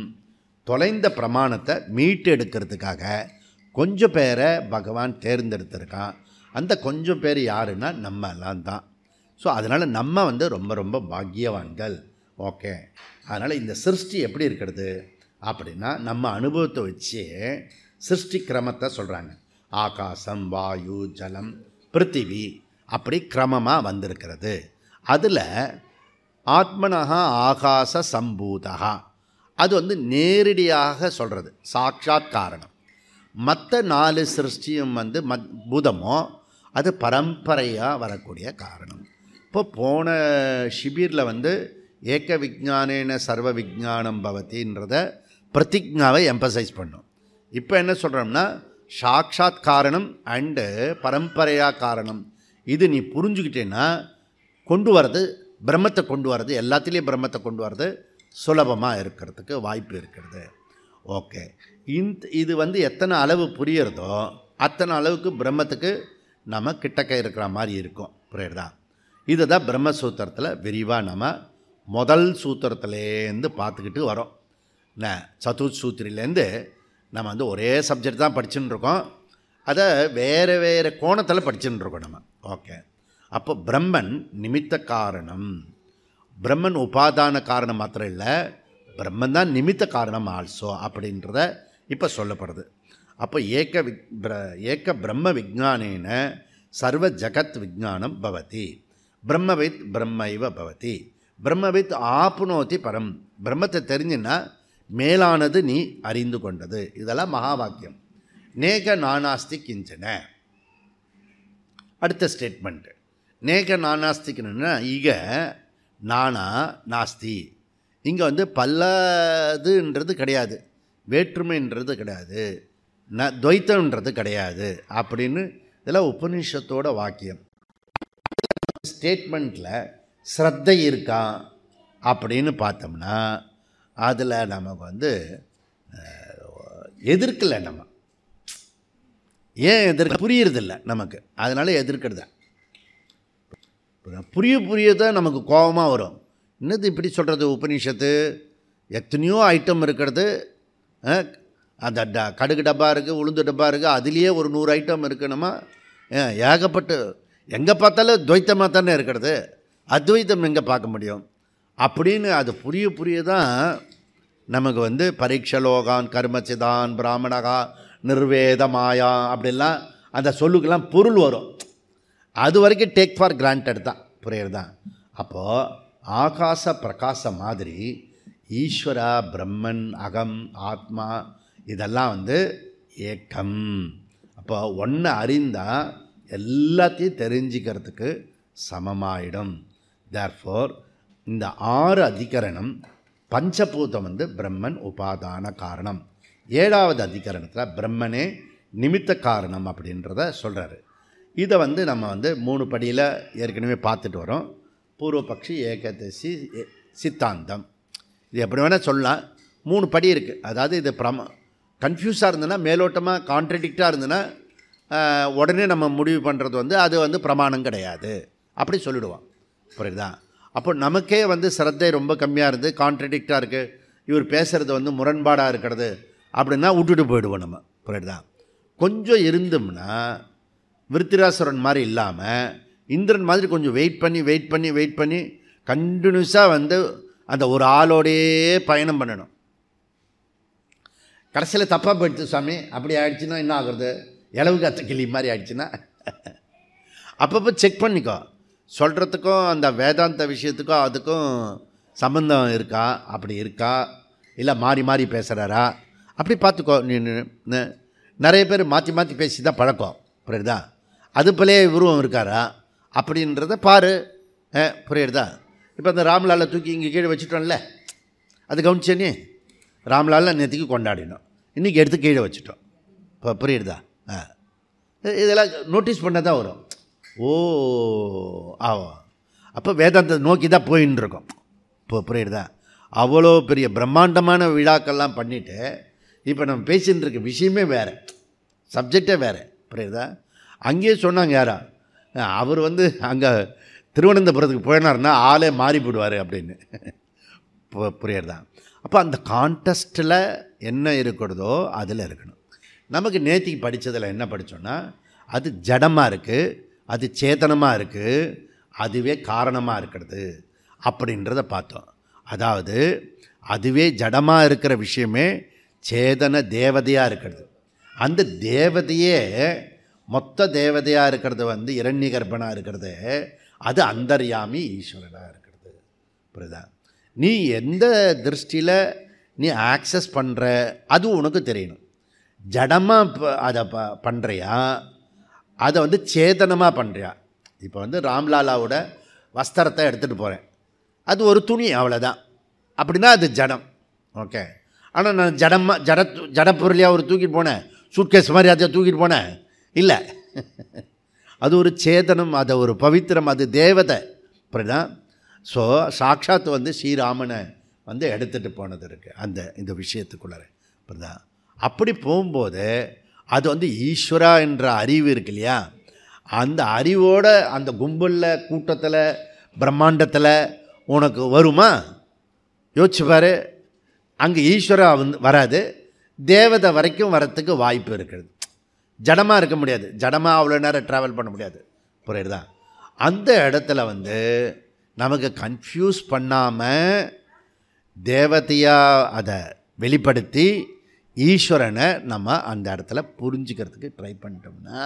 தொலைந்த பிரமாணத்தை மீட்டு எடுக்கிறதுக்காக கொஞ்சம் பேரை பகவான் தேர்ந்தெடுத்திருக்கான். அந்த கொஞ்சம் பேர் யாருன்னா நம்ம எல்லாம் தான். ஸோ அதனால் நம்ம வந்து ரொம்ப ரொம்ப பாக்கியவான்கள். ஓகே, அதனால் இந்த சிருஷ்டி எப்படி இருக்கிறது அப்படின்னா, நம்ம அனுபவத்தை வச்சு சிருஷ்டி கிரமத்தை சொல்கிறாங்க. ஆகாசம், வாயு, ஜலம், பிருத்திவி அப்படி கிரமமாக வந்திருக்கிறது. அதில் ஆத்மனஹா ஆகாச சம்பூதா, அது வந்து நேரடியாக சொல்கிறது, சாட்சாத் காரணம். மற்ற 4 சிருஷ்டியும் வந்து பூதமோ அது பரம்பரையாக வரக்கூடிய காரணம். இப்போ போன ஷிபீரில் வந்து ஏக விஜானேன சர்வ விஜானம் பவதின்றத பிரதிஜாவை எம்பசைஸ் பண்ணும். இப்போ என்ன சொல்கிறோம்னா சாக்ஷாத் காரணம் அண்டு பரம்பரையா காரணம், இது நீ புரிஞ்சுக்கிட்டேன்னா கொண்டு வர்றது பிரம்மத்தை கொண்டு வர்றது, எல்லாத்துலேயும் பிரம்மத்தை கொண்டு வர்றது சுலபமாக இருக்கிறதுக்கு வாய்ப்பு இருக்கிறது. ஓகே, இது எத்தனை அளவு புரியறதோ அத்தனை அளவுக்கு பிரம்மத்துக்கு நம்ம கிட்டக்க இருக்கிற மாதிரி இருக்கும். புரியுறதா? இதை தான் பிரம்மசூத்திரத்தில் விரிவாக நம்ம முதல் சூத்திரத்துலேருந்து பார்த்துக்கிட்டு வரோம். சதுர்த் சூத்திரிலேருந்து நம்ம ஒரே சப்ஜெக்ட் தான் படிச்சுன்னு இருக்கோம், அதை வேறு வேறு கோணத்தில் படிச்சுன்னு இருக்கோம் நம்ம. ஓகே, அப்போ பிரம்மன் நிமித்த காரணம், பிரம்மன் உபாதான காரணம் மாத்திரம் இல்லை, பிரம்மன் தான் நிமித்த காரணம் ஆல்சோ அப்படின்றத இப்போ சொல்லப்படுது. அப்போ ஏக பிரம்ம விஜானேன சர்வ ஜகத் விஜானம் பவதி, பிரம்மவித் பிரம்மைவ பவதி, பிரம்மவித் ஆப்னோதி பரம், பிரம்மத்தை தெரிஞ்சுன்னா மேலானது நீ அறிந்து கொண்டது. இதெல்லாம் மகா வாக்கியம். நேக நானாஸ்தி கிஞ்சன. அடுத்த ஸ்டேட்மெண்ட்டு நேக நானாஸ்திக்குன்னா இக நானா நாஸ்தி, இங்கே பல்லதுன்றது கிடையாது, வேற்றுமைன்றது கிடையாது, துவைத்தம்ன்றது கிடையாது அப்படின்னு இதெல்லாம் உபநிஷத்தோட வாக்கியம். ஸ்டேட்மெண்ட்டில் ஸ்ரத்தை இருக்கா அப்படின்னு பார்த்தோம்னா அதில் நமக்கு எதிர்க்கலை. நம்ம ஏன் எதிர்க்க புரியறதில்லை நமக்கு, அதனால் எதிர்க்கிறது. புரியதான் நமக்கு கோபமாக வரும். என்னது இப்படி சொல்கிறது உபநிஷத்து, எத்தனையோ ஐட்டம் இருக்கிறது, அந்த கடுகு டப்பா இருக்குது, உளுந்து டப்பா இருக்குது, அதுலேயே ஒரு 100 ஐட்டம் இருக்குணுமா, ஏகப்பட்டு எங்கே பார்த்தாலும் துவைத்தமாக தானே இருக்கிறது, அத்வைத்தம் எங்கே பார்க்க முடியும் அப்படின்னு அது புரிய தான் நமக்கு பரீட்சலோகான் கர்மச்சிதான் பிராமணகா நிர்வேத மாயா அப்படிலாம் அந்த சொல்லுக்கெல்லாம் பொருள் வரும். அது வரைக்கும் டேக் ஃபார் கிராண்டட் தான். புரியுறதான்? அப்போது ஆகாச பிரகாச மாதிரி ஈஸ்வரா பிரம்மன் அகம் ஆத்மா இதெல்லாம் ஏக்கம். அப்போ ஒன்றை அறிந்தால் எல்லாத்தையும் தெரிஞ்சிக்கிறதுக்கு சமமாயிடும். தேர்ஃபோர் இந்த 6 அதிகரணம் பஞ்சபூதம் பிரம்மன் உபாதான காரணம். 7வது அதிகரணத்தில் பிரம்மனே நிமித்த காரணம் அப்படின்றத சொல்கிறாரு. இதை நம்ம 3 படியில் ஏற்கனவே பார்த்துட்டு வரோம். பூர்வபக்ஷி, ஏகதசி, சித்தாந்தம். இது எப்படி வேணால் சொல்லலாம். 3 படி இருக்குது. அதாவது இது கன்ஃபியூஸாக இருந்ததுன்னா, மேலோட்டமாக கான்ட்ரடிக்டாக இருந்ததுன்னா உடனே நம்ம முடிவு பண்ணுறது அது பிரமாணம் கிடையாது அப்படி சொல்லிடுவோம். புரியுதா? அப்போ நமக்கே சிரத்தை ரொம்ப கம்மியாக இருந்து கான்ட்ரடிக்டாக இருக்குது, இவர் பேசுகிறது முரண்பாடாக இருக்கிறது அப்படின்னா விட்டுட்டு போயிடுவோம் நம்ம. புரியுதா? கொஞ்சம் இருந்தோம்னா விருத்திராசுரன் மாதிரி இல்லாமல் இந்திரன் மாதிரி கொஞ்சம் வெயிட் பண்ணி கண்டினியூஸாக அந்த ஒரு ஆளோடையே பயணம் பண்ணணும். கடைசியில் தப்பாக போயிடுச்சு சாமி, அப்படி ஆயிடுச்சுன்னா என்ன ஆகுறது, இளவு காத்த கிளி மாதிரி ஆயிடுச்சுன்னா அப்பப்போ செக் பண்ணிக்கோ. சொல்கிறதுக்கும் அந்த வேதாந்த விஷயத்துக்கும் அதுக்கும் சம்பந்தம் இருக்கா, அப்படி இருக்கா, இல்லை மாறி மாறி பேசுகிறாரா அப்படி பார்த்துக்கோ. நீ நிறைய பேர் மாற்றி பேசி தான் பழக்கம். புரியுதா? அது போலே உருவம் இருக்காரா அப்படின்றத பாரு. புரியுறதா? இப்போ அந்த ராம்லாலை தூக்கி இங்கே கீழே வச்சுட்டோம்ல, அது கவனிச்சேனே, ராம்லாலை நேற்றுக்கு கொண்டாடினோம், இன்றைக்கி எடுத்து கீழே வச்சுட்டோம். இப்போ புரியுறதா? இதெல்லாம் நோட்டீஸ் பண்ண தான் வரும். ஓ ஆவோ, அப்போ வேதாந்தத்தை நோக்கி தான் போயின்னு இருக்கோம். இப்போ புரியுறதா? அவ்வளோ பெரிய பிரம்மாண்டமான விழாக்கள்லாம் பண்ணிவிட்டு இப்போ நம்ம பேசின்னு இருக்க விஷயமே வேறு, சப்ஜெக்டே வேறு. புரியுறதா? அங்கேயே சொன்னாங்க யாரா, அவர் அங்கே திருவனந்தபுரத்துக்கு போயினார்னா ஆளே மாறி போடுவார் அப்படின்னு. புரியுறதா? அப்போ அந்த கான்டெஸ்ட்டில் என்ன இருக்கிறதோ அதில் இருக்கணும். நமக்கு நேத்திக்கு படித்ததில் என்ன படித்தோன்னா, அது ஜடமாக இருக்குது, அது சேதனமாக இருக்குது, அதுவே காரணமாக இருக்கிறது அப்படின்றத பார்த்தோம். அதாவது அதுவே ஜடமாக இருக்கிற விஷயமே சேதன தேவதையாக இருக்கிறது. அந்த தேவதையே மொத்த தேவதையாக இருக்கிறது இரண்ய கர்ப்பனாக இருக்கிறது, அது அந்தர்யாமி ஈஸ்வரனாக இருக்கிறது. புரியுதா? நீ எந்த திருஷ்டியில் நீ ஆக்சஸ் பண்ணுற அது உனக்கு தெரியணும். ஜடமாக அதை பண்ணுறியா, அதை சேதனமாக பண்ணுறியா? இப்போ ராம்லாலாவோட வஸ்திரத்தை எடுத்துகிட்டு போகிறேன், அது ஒரு துணி, அவ்வளோதான். அப்படின்னா அது ஜடம். ஓகே. ஆனால் நான் ஜடப்பொருளையாக ஒரு தூக்கிட்டு போனேன், சூட்கேஸ் மாதிரி அதை தூக்கிட்டு போனேன் இல்லை. அது ஒரு சேதனம், அது ஒரு பவித்திரம், அது தேவதை. அப்படின்னா ஸோ சாட்சாத் வந்து ஸ்ரீராமனை வந்து எடுத்துகிட்டு போனது இருக்குது இந்த விஷயத்துக்குள்ளார. அப்படின்னா அப்படி போகும்போது அது வந்து ஈஸ்வரா என்ற அறிவு இருக்கு இல்லையா, அந்த அறிவோட அந்த கும்பலில் கூட்டத்தில் பிரம்மாண்டத்தில் உனக்கு வருமா? யோசிச்சு பாரு. அங்கே ஈஸ்வரா வந்து வராது, தேவதை வரைக்கும் வரத்துக்கு வாய்ப்பு இருக்குது. ஜடமாக இருக்க முடியாது, ஜடமாக அவ்வளோ நேரம் ட்ராவல் பண்ண முடியாது. புரியுதா? அந்த இடத்துல வந்து நமக்கு கன்ஃபியூஸ் பண்ணாமல் தேவதையாக அதை வெளிப்படுத்தி ஈஸ்வரனை நம்ம அந்த இடத்துல புரிஞ்சுக்கிறதுக்கு ட்ரை பண்ணிட்டோம்னா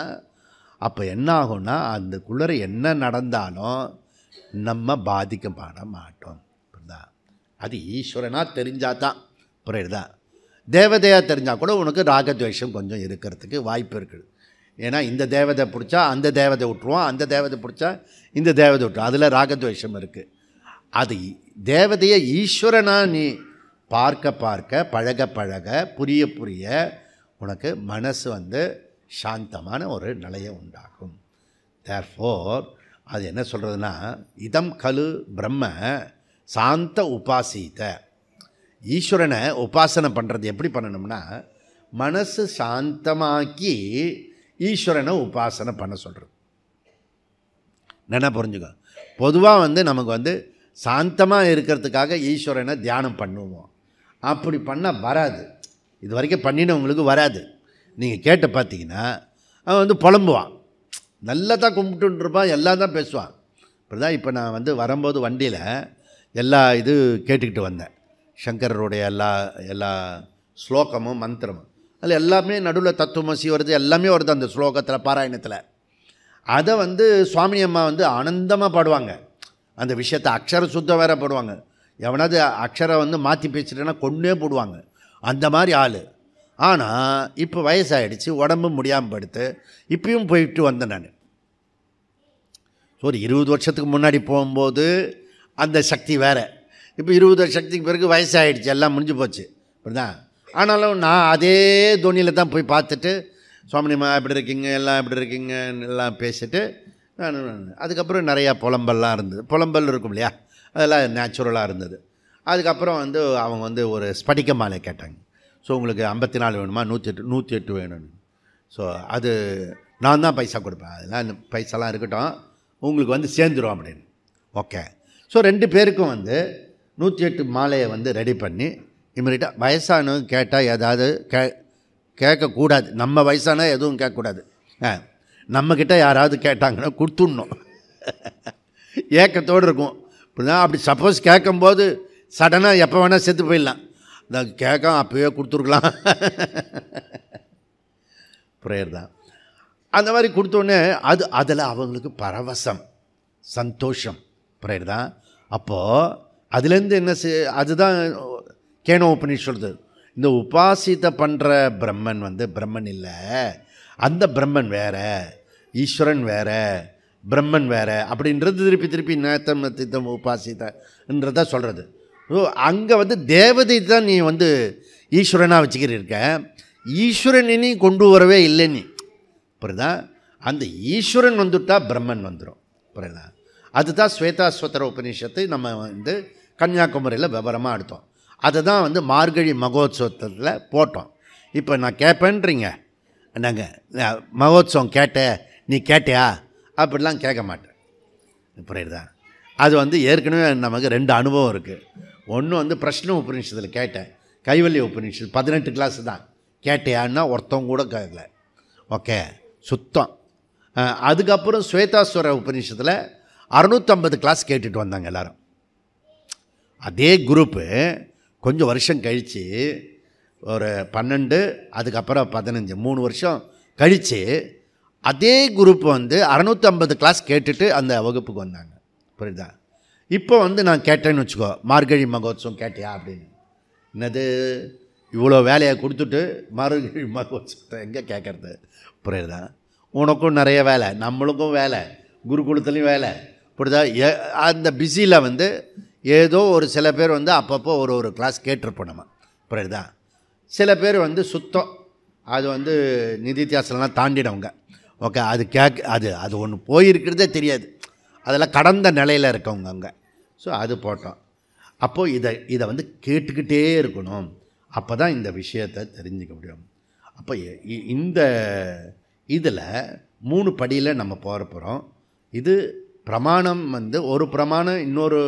அப்போ என்ன ஆகும்னா அதுக்குள்ளே என்ன நடந்தாலும் நம்ம பாதிக்கப்பட மாட்டோம். புரியுதா? அது ஈஸ்வரனாக தெரிஞ்சால் தான். புரியுதா? தேவதையாக தெரிஞ்சால் கூட உனக்கு ராகத்வேஷம் கொஞ்சம் இருக்கிறதுக்கு வாய்ப்பு இருக்குது. ஏன்னா இந்த தேவதை பிடிச்சா அந்த தேவதை விட்டுருவோம், அந்த தேவதை பிடிச்சா இந்த தேவதை விட்டுருவோம், அதில் ராகத்வேஷம் இருக்குது. அது தேவதையை ஈஸ்வரனாக நீ பார்க்க பார்க்க பழக பழக புரிய புரிய உனக்கு மனசு வந்து சாந்தமான ஒரு நிலையை உண்டாகும். தேர்ஃபோர் அது என்ன சொல்கிறதுனா, இதம் கலு பிரம்ம சாந்த உபாசித்த. ஈஸ்வரனை உபாசனை பண்ணுறது எப்படி பண்ணணும்னா, மனசு சாந்தமாக்கி ஈஸ்வரனை உபாசனை பண்ண சொல்கிறது. என்ன புரிஞ்சுக்கோ, பொதுவாக வந்து நமக்கு வந்து சாந்தமாக இருக்கிறதுக்காக ஈஸ்வரனை தியானம் பண்ணுவோம். அப்படி பண்ணால் வராது, இது வரைக்கும் பண்ணினவங்களுக்கு வராது. நீங்கள் கேட்டு பார்த்தீங்கன்னா அவன் வந்து புலம்புவான், நல்லா தான் கும்பிட்டுருப்பான், எல்லாம் தான் பேசுவான். இப்படி தான் இப்போ நான் வந்து வரும்போது வண்டியில் எல்லா இது கேட்டுக்கிட்டு வந்தேன், சங்கரருடைய எல்லா ஸ்லோகமும் மந்திரமும். அதில் எல்லாமே நடுவில் தத்துவமசி வருது, எல்லாமே வருது அந்த ஸ்லோகத்தில் பாராயணத்தில். அதை வந்து சுவாமி அம்மா வந்து ஆனந்தமாக பாடுவாங்க. அந்த விஷயத்தை அக்ஷர சுத்தம் வேற போடுவாங்க. எவனாவது அக்ஷரை வந்து மாற்றி பேசிட்டேன்னா கொண்டே போடுவாங்க, அந்த மாதிரி ஆள். ஆனால் இப்போ வயசாகிடுச்சு, உடம்பு முடியாமல் படுத்து இப்பயும் போயிட்டு வந்தேன் நான். ஒரு 20 வருஷத்துக்கு முன்னாடி போகும்போது அந்த சக்தி வேறு, இப்போ 20 வருஷத்துக்கு பிறகு வயசாகிடுச்சு, எல்லாம் முடிஞ்சு போச்சு. அப்படிதான். ஆனாலும் நான் அதே தோனியில் தான் போய் பார்த்துட்டு, சுவாமினிமா எப்படி இருக்கீங்க, எல்லாம் எப்படி இருக்கீங்க எல்லாம் பேசிட்டு நான் அதுக்கப்புறம் நிறையா புலம்பல்லாம் இருந்தது. புலம்பல் இருக்கும் இல்லையா, அதெல்லாம் நேச்சுரலாக இருந்தது. அதுக்கப்புறம் வந்து அவங்க வந்து ஒரு ஸ்படிக மாலை கேட்டாங்க. ஸோ உங்களுக்கு 54 வேணுமா, 108 வேணும்னு. ஸோ அது நான் தான் பைசா கொடுப்பேன், அதெல்லாம் பைசாலாம் இருக்கட்டும், உங்களுக்கு வந்து சேர்ந்துடும் அப்படின்னு. ஓகே. ஸோ 2 பேருக்கும் வந்து 108 மாலையை வந்து ரெடி பண்ணி இம்மீடியட்டாக வயசானவங்க கேட்டால் ஏதாவது கேட்கக்கூடாது. நம்ம வயசானா எதுவும் கேட்கக்கூடாது. நம்மக்கிட்ட யாராவது கேட்டாங்கன்னா கொடுத்துடணும். ஏக்கத்தோடு இருக்கும். இப்படிதான். அப்படி சப்போஸ் கேட்கும்போது சடனாக எப்போ வேணால் செத்து போயிடலாம், இந்த கேட்க அப்போயே கொடுத்துருக்கலாம். ப்ரேயர் தான் அந்த மாதிரி கொடுத்தோடனே அதில் அவங்களுக்கு பரவசம், சந்தோஷம். ப்ரேயர் தான். அப்போது அதுலேருந்து என்ன அதுதான் கேனோ உபனிஷத்து. இந்த உபாசித்த பண்ணுற பிரம்மன் வந்து பிரம்மன் இல்லை, அந்த பிரம்மன் வேறு, ஈஸ்வரன் வேறு, பிரம்மன் வேறு அப்படின்றது திருப்பி நேத்தம் தித்தம் உபாசித்தன்றத சொல்கிறது. ஸோ அங்கே வந்து தேவதை தான் நீ வந்து ஈஸ்வரனாக வச்சுக்கிறிருக்க, ஈஸ்வரனை கொண்டு வரவே இல்லை நீ. புரியுதா? அந்த ஈஸ்வரன் வந்துட்டால் பிரம்மன் வந்துடும். புரியுதா? அதுதான் ஸ்வேதாஸ்வதர உபநிஷத்து நம்ம வந்து கன்னியாகுமரியில் விவரமாக எடுத்தோம். அதை தான் வந்து மார்கழி மகோத்சவத்தில் போட்டோம். இப்போ நான் கேட்பேன்றீங்க, நாங்கள் மகோத்சவம் நீ கேட்டியா அப்படிலாம் கேட்க மாட்டேன். புரியுதா? அது வந்து ஏற்கனவே நமக்கு 2 அனுபவம் இருக்குது. ஒன்று வந்து பிரஷ்ன உபநிஷத்தில் கேட்டேன், கைவல்ய உபநிஷத்து 18 கிளாஸ் தான் கேட்டியான்னா ஒருத்தவங்க கூட கேட்கல. ஓகே, சுத்தம். அதுக்கப்புறம் ஸ்வேதாஸ்வர உபநிஷத்தில் 650 கிளாஸ் கேட்டுட்டு வந்தாங்க எல்லோரும். அதே குரூப்பு கொஞ்சம் வருஷம் கழித்து ஒரு 12 அதுக்கப்புறம் 15 3 வருஷம் கழித்து அதே குரூப் வந்து 650 கிளாஸ் கேட்டுட்டு அந்த வகுப்புக்கு வந்தாங்க. புரியுதா? இப்போ வந்து நான் கேட்டேன்னு வச்சுக்கோ, மார்கழி மகோத்சவம் கேட்டியா அப்படின்னு. என்னது இவ்வளோ வேலையை கொடுத்துட்டு மார்கழி மகோத்சவத்தை எங்கே கேட்குறது? புரியுதா? உனக்கும் நிறைய வேலை, நம்மளுக்கும் வேலை, குருகுலத்துலேயும் வேலை. புரியுதா? அந்த பிஸியில் வந்து ஏதோ ஒரு சில பேர் வந்து அப்பப்போ ஒரு கிளாஸ் கேட்டிருப்போம் நம்ம, புரியுதா? சில பேர் வந்து சுத்தம், அது வந்து நிதித்தியாசனம்லாம் தாண்டினவங்க. ஓகே, அது ஒன்று போயிருக்கிறதே தெரியாது, அதெல்லாம் கடந்த நிலையில் இருக்கவங்க அங்கே. ஸோ அது போட்டோம். அப்போது இதை வந்து கேட்டுக்கிட்டே இருக்கணும், அப்போ தான் இந்த விஷயத்தை தெரிஞ்சுக்க முடியும். அப்போ இந்த இதில் 3 படியில் நம்ம போகிறோம். இது பிரமாணம் வந்து ஒரு பிரமாணம் இன்னொரு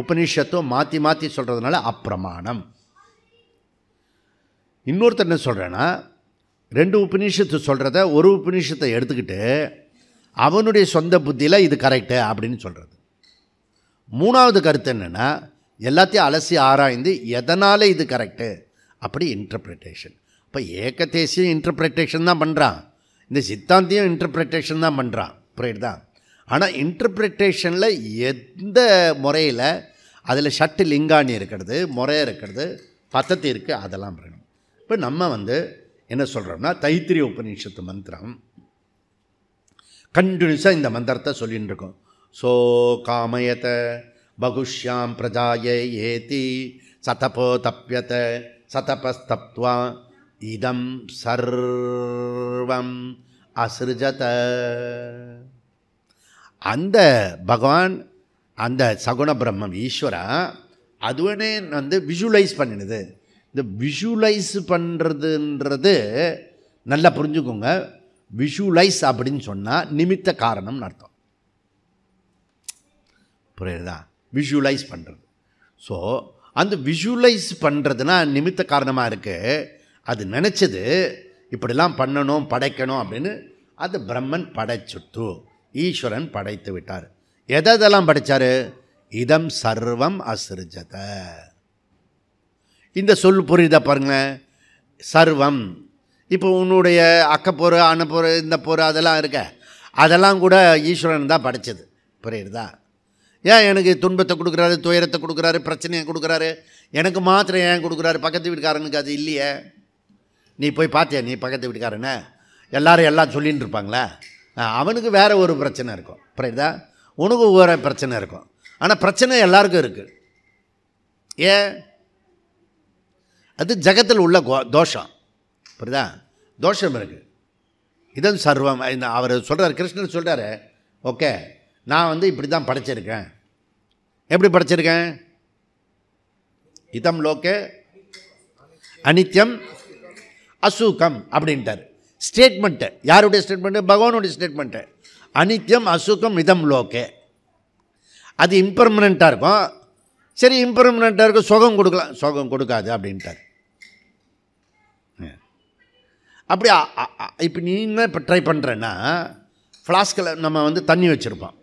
உபநிஷத்தும் மாற்றி மாற்றி சொல்கிறதுனால அப்பிரமாணம். இன்னொருத்தர் என்ன சொல்கிறேன்னா, 2 உபநிஷத்து சொல்கிறத ஒரு உபநிஷத்தை எடுத்துக்கிட்டு அவனுடைய சொந்த புத்தியில் இது கரெக்டு அப்படின்னு சொல்கிறது. 3வது கருத்து என்னென்னா, எல்லாத்தையும் அலசி ஆராய்ந்து எதனால் இது கரெக்டு அப்படி இன்டர்பிரிட்டேஷன். இப்போ ஏகதேசியம் இன்டர்பிரிட்டேஷன் தான் பண்ணுறான், இந்த சித்தாந்தியம் இன்டர்பிரிட்டேஷன் தான் பண்ணுறான், புரியுதா? ஆனால் இன்டர்பிரிட்டேஷனில் எந்த முறையில் அதில் ஷட்டு லிங்காணி இருக்கிறது, முறை இருக்கிறது, பத்தத்தி இருக்குது, அதெல்லாம் பண்ணணும். இப்போ நம்ம வந்து என்ன சொல்கிறோம்னா, தைத்திரிய உபநிஷத்து மந்திரம் கண்டினியூஸாக இந்த மந்திரத்தை சொல்லின்னு இருக்கோம். சோ காமயத பகுஷ்யாம் பிரஜாய ஏதி சதபோ தப்யத சதபஸ்தப்த்வா இதம் சர்வம் அசிருஜத. அந்த பகவான், அந்த சகுண பிரம்மம் ஈஸ்வரா, அதுவனே வந்து விஷுவலைஸ் பண்ணிடுது. இந்த விஷுவலைஸ் பண்ணுறதுன்றது நல்லா புரிஞ்சுக்கோங்க. விஷுவலைஸ் அப்படின்னு சொன்னால் நிமித்த காரணம்னு அர்த்தம், புரியுதா? விஷுவலைஸ் பண்ணுறது. ஸோ அந்த விஷுவலைஸ் பண்ணுறதுனா நிமித்த காரணமாக இருக்குது. அது நினச்சது இப்படிலாம் பண்ணணும், படைக்கணும் அப்படின்னு, அது பிரம்மன் படைச்சுட்டு ஈஸ்வரன் படைத்து விட்டார். எதெல்லாம் படைத்தார்? இதம் சர்வம் அசிருஜத. இந்த சொல் புரியுதா பாருங்களேன், சர்வம். இப்போ உன்னுடைய அக்கப்போர், அன்னப்போர், இந்த போர் அதெல்லாம் இருக்க, அதெல்லாம் கூட ஈஸ்வரன் தான் படைச்சது, புரியுதா? ஏன் எனக்கு துன்பத்தை கொடுக்குறாரு, துயரத்தை கொடுக்குறாரு, பிரச்சனையை கொடுக்குறாரு, எனக்கு மாத்திரம் ஏன் கொடுக்குறாரு? பக்கத்து வீட்டுக்காரனுக்கு அது இல்லையே. நீ போய் பார்த்தியா நீ பக்கத்து வீட்டுக்காரனை? எல்லோரும் எல்லாம் சொல்லின்னு இருப்பாங்களே, அவனுக்கு வேறு ஒரு பிரச்சனை இருக்கும், புரியுதா? உனக்கு ஒரு பிரச்சனை இருக்கும். ஆனால் பிரச்சனை எல்லாருக்கும் இருக்குது. ஏன்? அது ஜகத்தில் உள்ள தோஷம், புரியுதா? தோஷம் இருக்குது. இதன் சர்வம். அவர் சொல்கிறார், கிருஷ்ணர் சொல்கிறாரு, ஓகே நான் வந்து இப்படி தான் படைச்சிருக்கேன். எப்படி படைச்சிருக்கேன்? இதம் லோகே அனித்யம் அசூகம் அப்படின்ட்டார். ஸ்டேட்மெண்ட்டு யாருடைய ஸ்டேட்மெண்ட்டு? பகவானுடைய ஸ்டேட்மெண்ட்டு. அனித்யம் அசூகம் இதம் லோகே. அது இம்பர்மனண்ட்டாக இருக்கும். சரி, இம்பர்மனண்ட்டாக இருக்கும், சுகம் கொடுக்கலாம், சுகம் கொடுக்காது அப்படின்ட்டார். அப்படி இப்போ நீ என்ன இப்போ ட்ரை பண்ணுறேன்னா, ஃப்ளாஸ்கில் நம்ம வந்து தண்ணி வச்சுருப்போம்,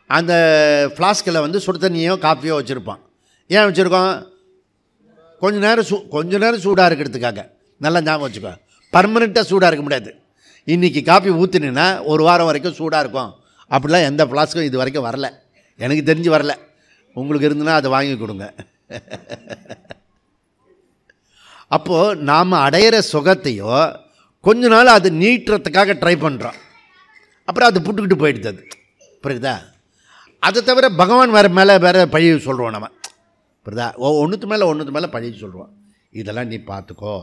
அந்த ஃப்ளாஸ்கில் வந்து சுடு தண்ணியோ காஃபியோ வச்சுருப்போம். ஏன் வச்சுருக்கோம்? கொஞ்ச நேரம் சூடாக இருக்கிறதுக்காக. நல்லா ஞாபகம் வச்சுக்கோ, பர்மனெண்ட்டாக சூடாக இருக்க முடியாது. இன்றைக்கி காஃபி ஊற்றினா ஒரு வாரம் வரைக்கும் சூடாக இருக்கும். அப்படிலாம் எந்த ஃப்ளாஸ்க்கும் இது வரைக்கும் வரல, எனக்கு தெரிஞ்சு வரல. உங்களுக்கு இருந்துன்னா அதை வாங்கி கொடுங்க. அப்போது நாம் அடையிற சுகத்தையோ கொஞ்ச நாள் அது நீட்டுறதுக்காக ட்ரை பண்ணுறோம், அப்புறம் அது புட்டுக்கிட்டு போயிடுது. அது புரியுதா? அதை தவிர பகவான் வேறு பழி சொல்கிறோம் நம்ம, புரியுதா? ஒன்றுத்து மேலே பழி சொல்கிறோம். இதெல்லாம் நீ பார்த்துக்கோ,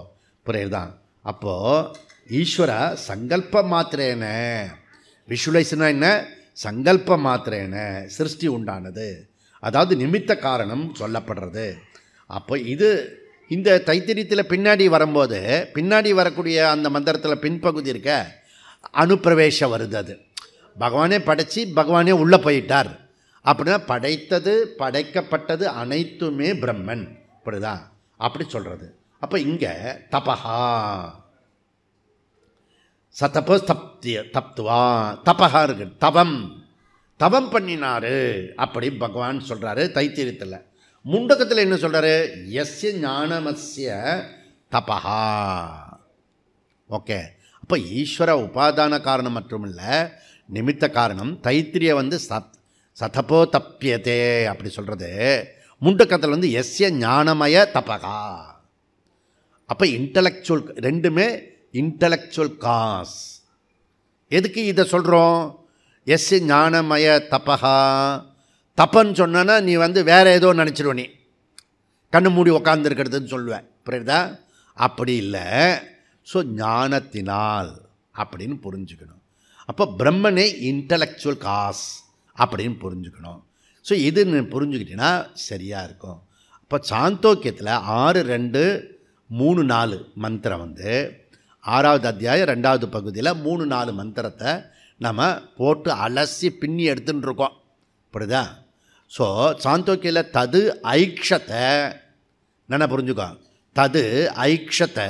புரியுதா? அப்போது ஈஸ்வர சங்கல்ப மாத்திரேன, விஷுவலைஸ்னா என்ன? சங்கல்ப மாத்திரேன சிருஷ்டி உண்டானது, அதாவது நிமித்த காரணம் சொல்லப்படுறது. அப்போ இந்த தைத்திரியத்தில் பின்னாடி வரும்போது, பின்னாடி வரக்கூடிய அந்த மந்திரத்தில் பின்பகுதி இருக்க அனுப்பிரவேசம் வருது. அது பகவானே படைச்சி பகவானே உள்ளே போயிட்டார் அப்படின்னா, படைத்தது படைக்கப்பட்டது அனைத்துமே பிரம்மன், புரியுதா? அப்படி சொல்கிறது. அப்போ இங்கே தபஹா சதப தப்துவா, தபஹா இருக்கு, தவம் பண்ணினார் அப்படி பகவான் சொல்கிறாரு தைத்திரியத்தில். முண்டகத்தில் என்ன சொல்கிறாரு? யஸ்ய ஞானமஸ்ய தபஹா. ஓகே, அப்போ ஈஸ்வர உபாதான காரணம் மட்டுமில்லை, நிமித்த காரணம். தைத்திரிய வந்து சதபோ தப்பியதே அப்படி சொல்கிறது. முண்டக்கத்தில் வந்து எஸ்ய ஞானமய தபகா. அப்போ இன்டலெக்சுவல், ரெண்டுமே இன்டலெக்சுவல் காஸ். எதுக்கு இதை சொல்கிறோம்? எஸ்ய ஞானமய தபகா தப்புன்னு சொன்னா நீ வந்து வேறு ஏதோ நினச்சிடுவ, நீ கண்ணு மூடி உக்காந்துருக்கிறதுன்னு சொல்லுவேன். புரியுதா? அப்படி இல்லை. ஸோ ஞானத்தினால் அப்படின்னு புரிஞ்சுக்கணும். அப்போ பிரம்மனே இன்டலெக்சுவல் காஸ் அப்படின்னு புரிஞ்சுக்கணும். ஸோ இதுன்னு புரிஞ்சுக்கிட்டீங்கன்னா சரியாக இருக்கும். இப்போ சாந்தோக்கியத்தில் 6, 2, 3, 4 மந்திரம் வந்து 6வது அத்தியாயம் 2வது பகுதியில் 3, 4 மந்திரத்தை நம்ம போட்டு அலசி பின்னி எடுத்துன்னு இருக்கோம். புரியுதா? ஸோ சாந்தோக்கியில் தது ஐக்ஷத்தை என்ன புரிஞ்சுக்கோ, தது ஐக்ஷத்தை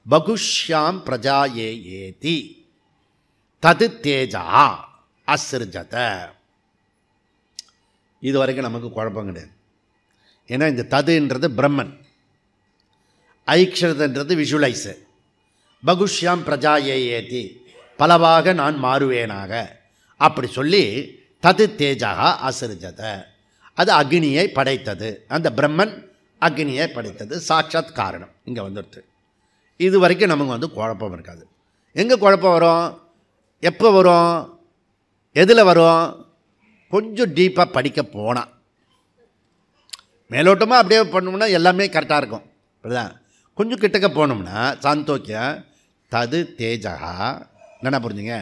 பகுஷ்யாம் பிரஜா ஏதி தது தேஜா அசிருஜத. இது வரைக்கும் நமக்கு குழப்பம் கிடையாது. ஏன்னா இந்த ததுன்றது பிரம்மன், ஐக்ஷதன்றது விஷுவலைஸு, பகுஷ்யாம் பிரஜா ஏதி பலவாக நான் மாறுவேனாக அப்படி சொல்லி தது தேஜா அசிருஜத, அது அக்னியை படைத்தது. அந்த பிரம்மன் அக்னியை படைத்தது, சாட்சாத் காரணம் இங்கே வந்துடுது. இது வரைக்கும் நமக்கு வந்து குழப்பம் இருக்காது. எங்கே குழப்பம் வரும், எப்போ வரும், எதில் வரும்? கொஞ்சம் டீப்பாக படிக்க போனால். மேலோட்டமாக அப்படியே பண்ணோம்னா எல்லாமே கரெக்டாக இருக்கும். அப்படிதான். கொஞ்சம் கிட்டக்க போனோம்னா சாந்தோக்கியம் தது தேஜகா என்ன புரிஞ்சுங்க,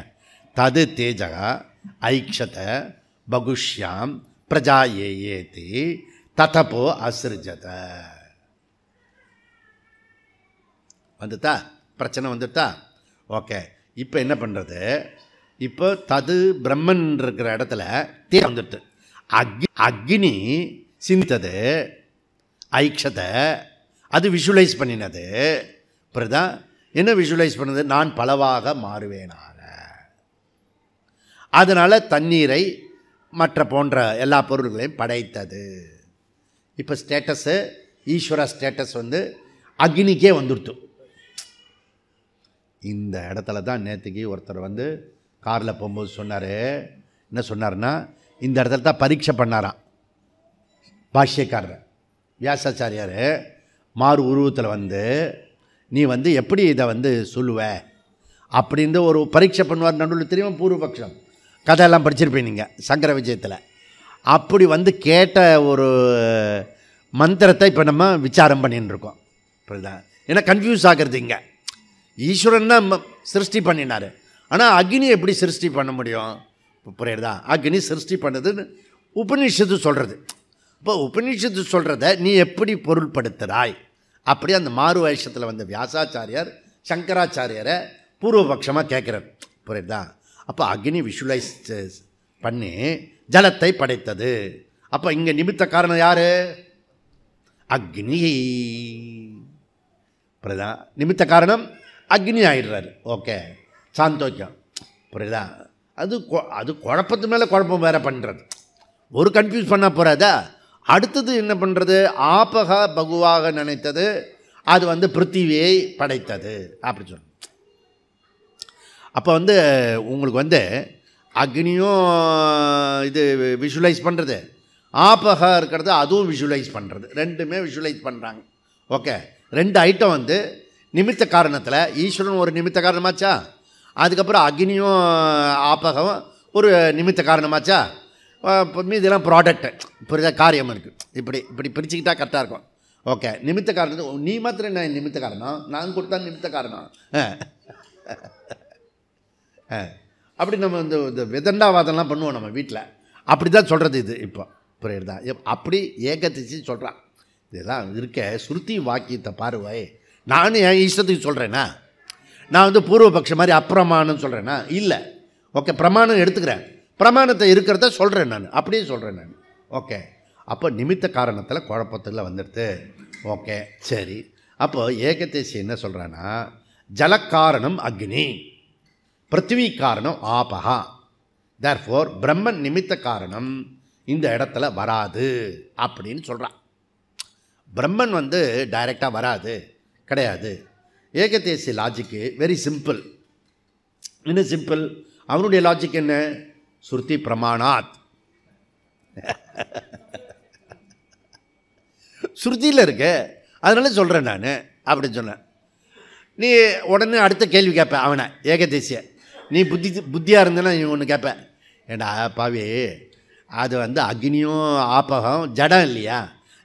தது தேஜகா ஐக்ஷத பகுஷ்யாம் பிரஜா ஏதி ததபோ அசிருஜத. வந்துட்டா பிரச்சனை வந்துட்டா? ஓகே. இப்போ என்ன பண்ணுறது, இப்போ தது பிரம்மன் இருக்கிற இடத்துல தே வந்துட்டு அக்னி சிந்தது, ஐக்ஷத்தை அது விஷுவலைஸ் பண்ணினது. புரியுதா? என்ன விஷுவலைஸ் பண்ணது? நான் பலவாக மாறுவேனாக. அதனால் தண்ணீரை மற்ற போன்ற எல்லா பொருள்களையும் படைத்தது. இப்போ ஸ்டேட்டஸு ஈஸ்வர ஸ்டேட்டஸ் வந்து அக்னிக்கே வந்துடுத்து. இந்த இடத்துல தான் நேற்றுக்கு ஒருத்தர் வந்து காரில் போகும்போது சொன்னார். என்ன சொன்னார்னா, இந்த இடத்துல தான் பரீட்சை பண்ணாராம் பாஷ்யக்காரர் வியாசாச்சாரியார். மாறு உருவத்தில் வந்து நீ வந்து எப்படி இதை வந்து சொல்லுவ அப்படின்ற ஒரு பரீட்சை பண்ணுவார். நடுவில் தெரியும், பூர்வபக்ஷம் கதையெல்லாம் படிச்சிருப்பேன் நீங்கள் சங்கர விஜயத்தில். அப்படி வந்து கேட்ட ஒரு மந்திரத்தை இப்போ நம்ம விசாரம் பண்ணின்னு இருக்கோம். புரியுதா? ஏன்னா கன்ஃபியூஸ் ஆகிறது இங்கே. ஈஸ்வரன் தான் சிருஷ்டி பண்ணினார், ஆனால் அக்னி எப்படி சிருஷ்டி பண்ண முடியும்? புரியுறதா? அக்னி சிருஷ்டி பண்ணதுன்னு உபநிஷத்து சொல்கிறது. இப்போ உபநிஷத்து சொல்கிறத நீ எப்படி பொருள்படுத்துகிறாய்? அப்படி அந்த மாறு வயசத்தில் வந்த வியாசாச்சாரியார் சங்கராச்சாரியரை பூர்வபக்ஷமாக கேட்குறார். புரியுதா? அப்போ அக்னி விஷுவலைஸ் பண்ணி ஜலத்தை படைத்தது. அப்போ இங்கே நிமித்த காரணம் யார்? அக்னி. புரியுதா? நிமித்த காரணம் அக்னி ஆயிடுறாரு. ஓகே, சாந்தோக்கியம். புரியுதா? அது குழப்பத்து மேலே குழப்பம் வேறு பண்ணுறது. ஒரு கன்ஃபியூஸ் பண்ணால் போகிறதா? அடுத்தது என்ன பண்ணுறது? ஆபக பகுவாக நினைத்தது அது வந்து பிருத்திவியை படைத்தது அப்படி சொல்லணும். அப்போ வந்து உங்களுக்கு வந்து அக்னியும் இது விஷுவலைஸ் பண்ணுறது, ஆபக இருக்கிறது அதுவும் விஷுவலைஸ் பண்ணுறது, ரெண்டுமே விஷுவலைஸ் பண்ணுறாங்க. ஓகே, ரெண்டு ஐட்டம் வந்து நிமித்த காரணத்தில் ஈஸ்வரன் ஒரு நிமித்த காரணமாச்சா, அதுக்கப்புறம் அக்னியும் ஆபகம் ஒரு நிமித்த காரணமாச்சா, மீதெல்லாம் ப்ராடக்ட்டு. புரியுதா? காரியம் இருக்குது. இப்படி இப்படி பிரிச்சுக்கிட்டா கரெக்டாக இருக்கும். ஓகே, நிமித்த காரணம் நீ மாத்திரம் என்ன நிமித்த காரணம், நான் கொடுத்தா நிமித்த காரணம். அப்படி நம்ம இந்த விதண்டாவாதம்லாம் பண்ணுவோம் நம்ம வீட்டில். அப்படி தான் சொல்கிறது இது. இப்போ புரியுறதா? அப்படி ஏகதிச்சு சொல்கிறான். இதெல்லாம் இருக்க சுருத்தி வாக்கியத்தை பாருவாய். நானும் என் இஷ்டத்துக்கு சொல்கிறேன்னா, நான் வந்து பூர்வபக்ஷம் மாதிரி அப்பிரமாணம் சொல்கிறேன்னா இல்லை. ஓகே, பிரமாணம் எடுத்துக்கிறேன், பிரமாணத்தை இருக்கிறத சொல்கிறேன் நான், அப்படியே சொல்கிறேன் நான். ஓகே, அப்போ நிமித்த காரணத்தில் குழப்பத்தில் வந்துடுது. ஓகே, சரி. அப்போது ஏகதேசி என்ன சொல்கிறான்னா, ஜலக்காரணம் அக்னி, பிருத்திவி காரணம் ஆபகா, தேர்ஃபோர் பிரம்மன் நிமித்த காரணம் இந்த இடத்துல வராது அப்படின்னு சொல்கிறான். பிரம்மன் வந்து டைரெக்டாக வராது, கிடையாது. Ekadasi logic very simple. என்ன சிம்பிள்? அவனுடைய லாஜிக் என்ன? ஸ்ருதி பிரமாணாத். ஸ்ருதியில் இருக்கு, அதனால சொல்கிறேன் நான் அப்படின்னு சொன்னேன். நீ உடனே அடுத்த கேள்வி கேட்பேன் அவனை, ஏகதேசிய. நீ புத்தியாக இருந்தேன்னா நீ ஒன்று கேட்பேன், ஏண்டா பாவி, அது வந்து அக்னியும் ஆப்பகம் ஜடம் இல்லையா,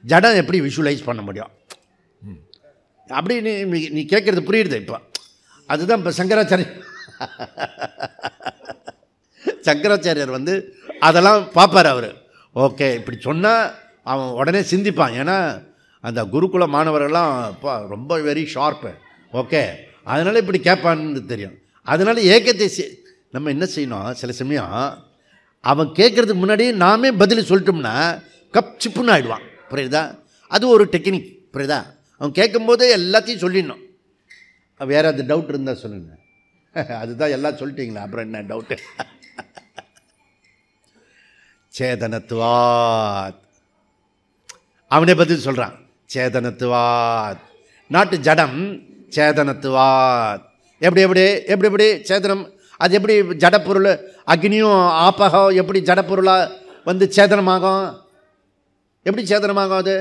ஜடம் எப்படி விஷுவலைஸ் பண்ண முடியும்? அப்படி நீ கேட்குறது புரியுது. இப்போ அதுதான் இப்போ சங்கராச்சாரியர் வந்து அதெல்லாம் பார்ப்பார் அவர். ஓகே, இப்படி சொன்னால் அவன் உடனே சிந்திப்பான். ஏன்னா அந்த குருகுல மாணவர்கள்லாம் இப்போ ரொம்ப வெரி ஷார்ப்பு. ஓகே, அதனால் இப்படி கேட்பான்னு தெரியும். அதனால் ஏக்கத்தை நம்ம என்ன செய்யணும், சில சமயம் அவன் கேட்குறதுக்கு முன்னாடி நாமே பதில் சொல்லிட்டோம்னா கப் சிப்புன்னு ஆகிடுவான். புரியுதா? அது ஒரு டெக்னிக். புரியுதா? அவன் கேட்கும்போதே எல்லாத்தையும் சொல்லிடணும். வேறு அது டவுட் இருந்தால் சொல்லுங்க. அதுதான் எல்லாம் சொல்லிட்டீங்களா, அப்புறம் என்ன டவுட்டு? சேதனத்துவாத், அவனே பதில் சொல்கிறான். சேதனத்துவாத், நாட்டு ஜடம் சேதனத்துவாத். எப்படி எப்படி எப்படி எப்படி சேதனம்? அது எப்படி ஜடப்பொருள்? அக்னியும் ஆப்பகம் எப்படி ஜடப்பொருளாக வந்து சேதனமாகும்? எப்படி சேதனமாகும்? அது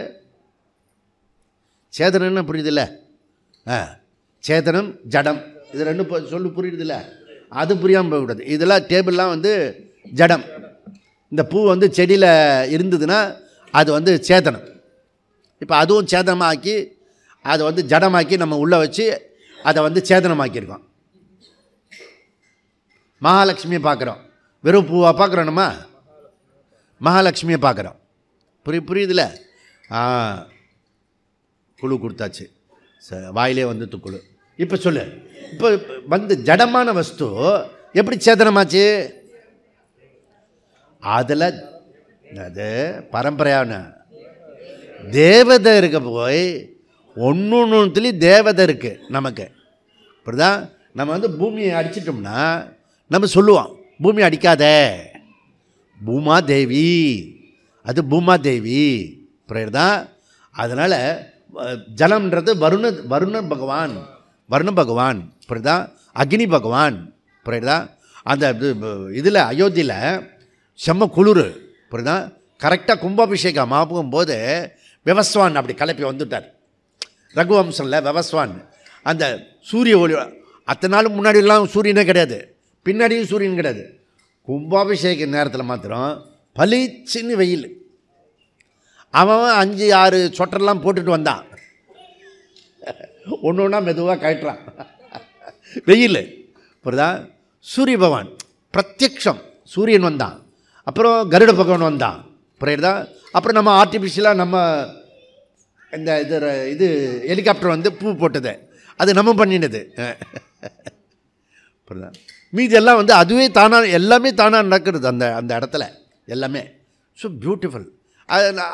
சேதனம்னு புரியுதில்ல? சேதனம் ஜடம் இது ரெண்டு சொல்லு புரியுதில்ல? அது புரியாமல் போய்விடாது. இதெல்லாம் டேபிள்லாம் வந்து ஜடம். இந்த பூ வந்து செடியில் இருந்ததுன்னா அது வந்து சேதனம். இப்போ அதுவும் சேதனமாக்கி அதை வந்து ஜடமாக்கி நம்ம உள்ளே வச்சு அதை வந்து சேதனமாக்கியிருக்கோம். மகாலட்சுமியை பார்க்குறோம், வெறும் பூவாக பார்க்குறோம். நம்ம மகாலட்சுமியை பார்க்குறோம். புரியுதுல்ல? குழு கொடுத்தாச்சு, வாயிலே வந்து குழு. இப்போ சொல்லு, இப்போ வந்து ஜடமான வஸ்து எப்படி சேதனமாச்சு? அதில் அது பரம்பரையான தேவதை இருக்க போய் ஒன்றுத்துலேயும் தேவதை இருக்குது நமக்கு. இப்படிதான் நம்ம வந்து பூமியை அடிச்சிட்டோம்னா நம்ம சொல்லுவோம், பூமி அடிக்காத, பூமாதேவி, அது பூமாதேவி. புரியுதுதான்? அதனால் ஜலம்ன்றது வருண பகவான், புரியுதா? அக்னி பகவான். புரியுதா? அந்த இதில் அயோத்தியில் செம்ம குளிர். புரியுதா? கரெக்டாக கும்பாபிஷேகம் ஆகும் போது விவஸ்வான் அப்படி கிளப்பி வந்துட்டார். ரகுவம்சனில் விவஸ்வான் அந்த சூரிய ஒளி. அத்தனை நாள் முன்னாடியெல்லாம் சூரியனே கிடையாது, பின்னாடியும் சூரியன் கிடையாது. கும்பாபிஷேக நேரத்தில் மாத்திரம் பளிச்சின்னு வெயில். அவன் 5-6 சொட்டர்லாம் போட்டுட்டு வந்தான். ஒன்று ஒன்றா மெதுவாக கட்டுறான் வெயில். புரியுதா? சூரிய பகவான் பிரத்யக்ஷம், சூரியன் வந்தான். அப்புறம் கருட பகவான் வந்தான். புரியுதா? அப்புறம் நம்ம ஆர்டிஃபிஷியலாக நம்ம இந்த இது ஹெலிகாப்டர் வந்து பூ போட்டது, அது நம்ம பண்ணினது. புரியுதா? மீதி எல்லாம் வந்து அதுவே தானாக, எல்லாமே தானாக நடக்கிறது அந்த அந்த இடத்துல எல்லாமே. So beautiful.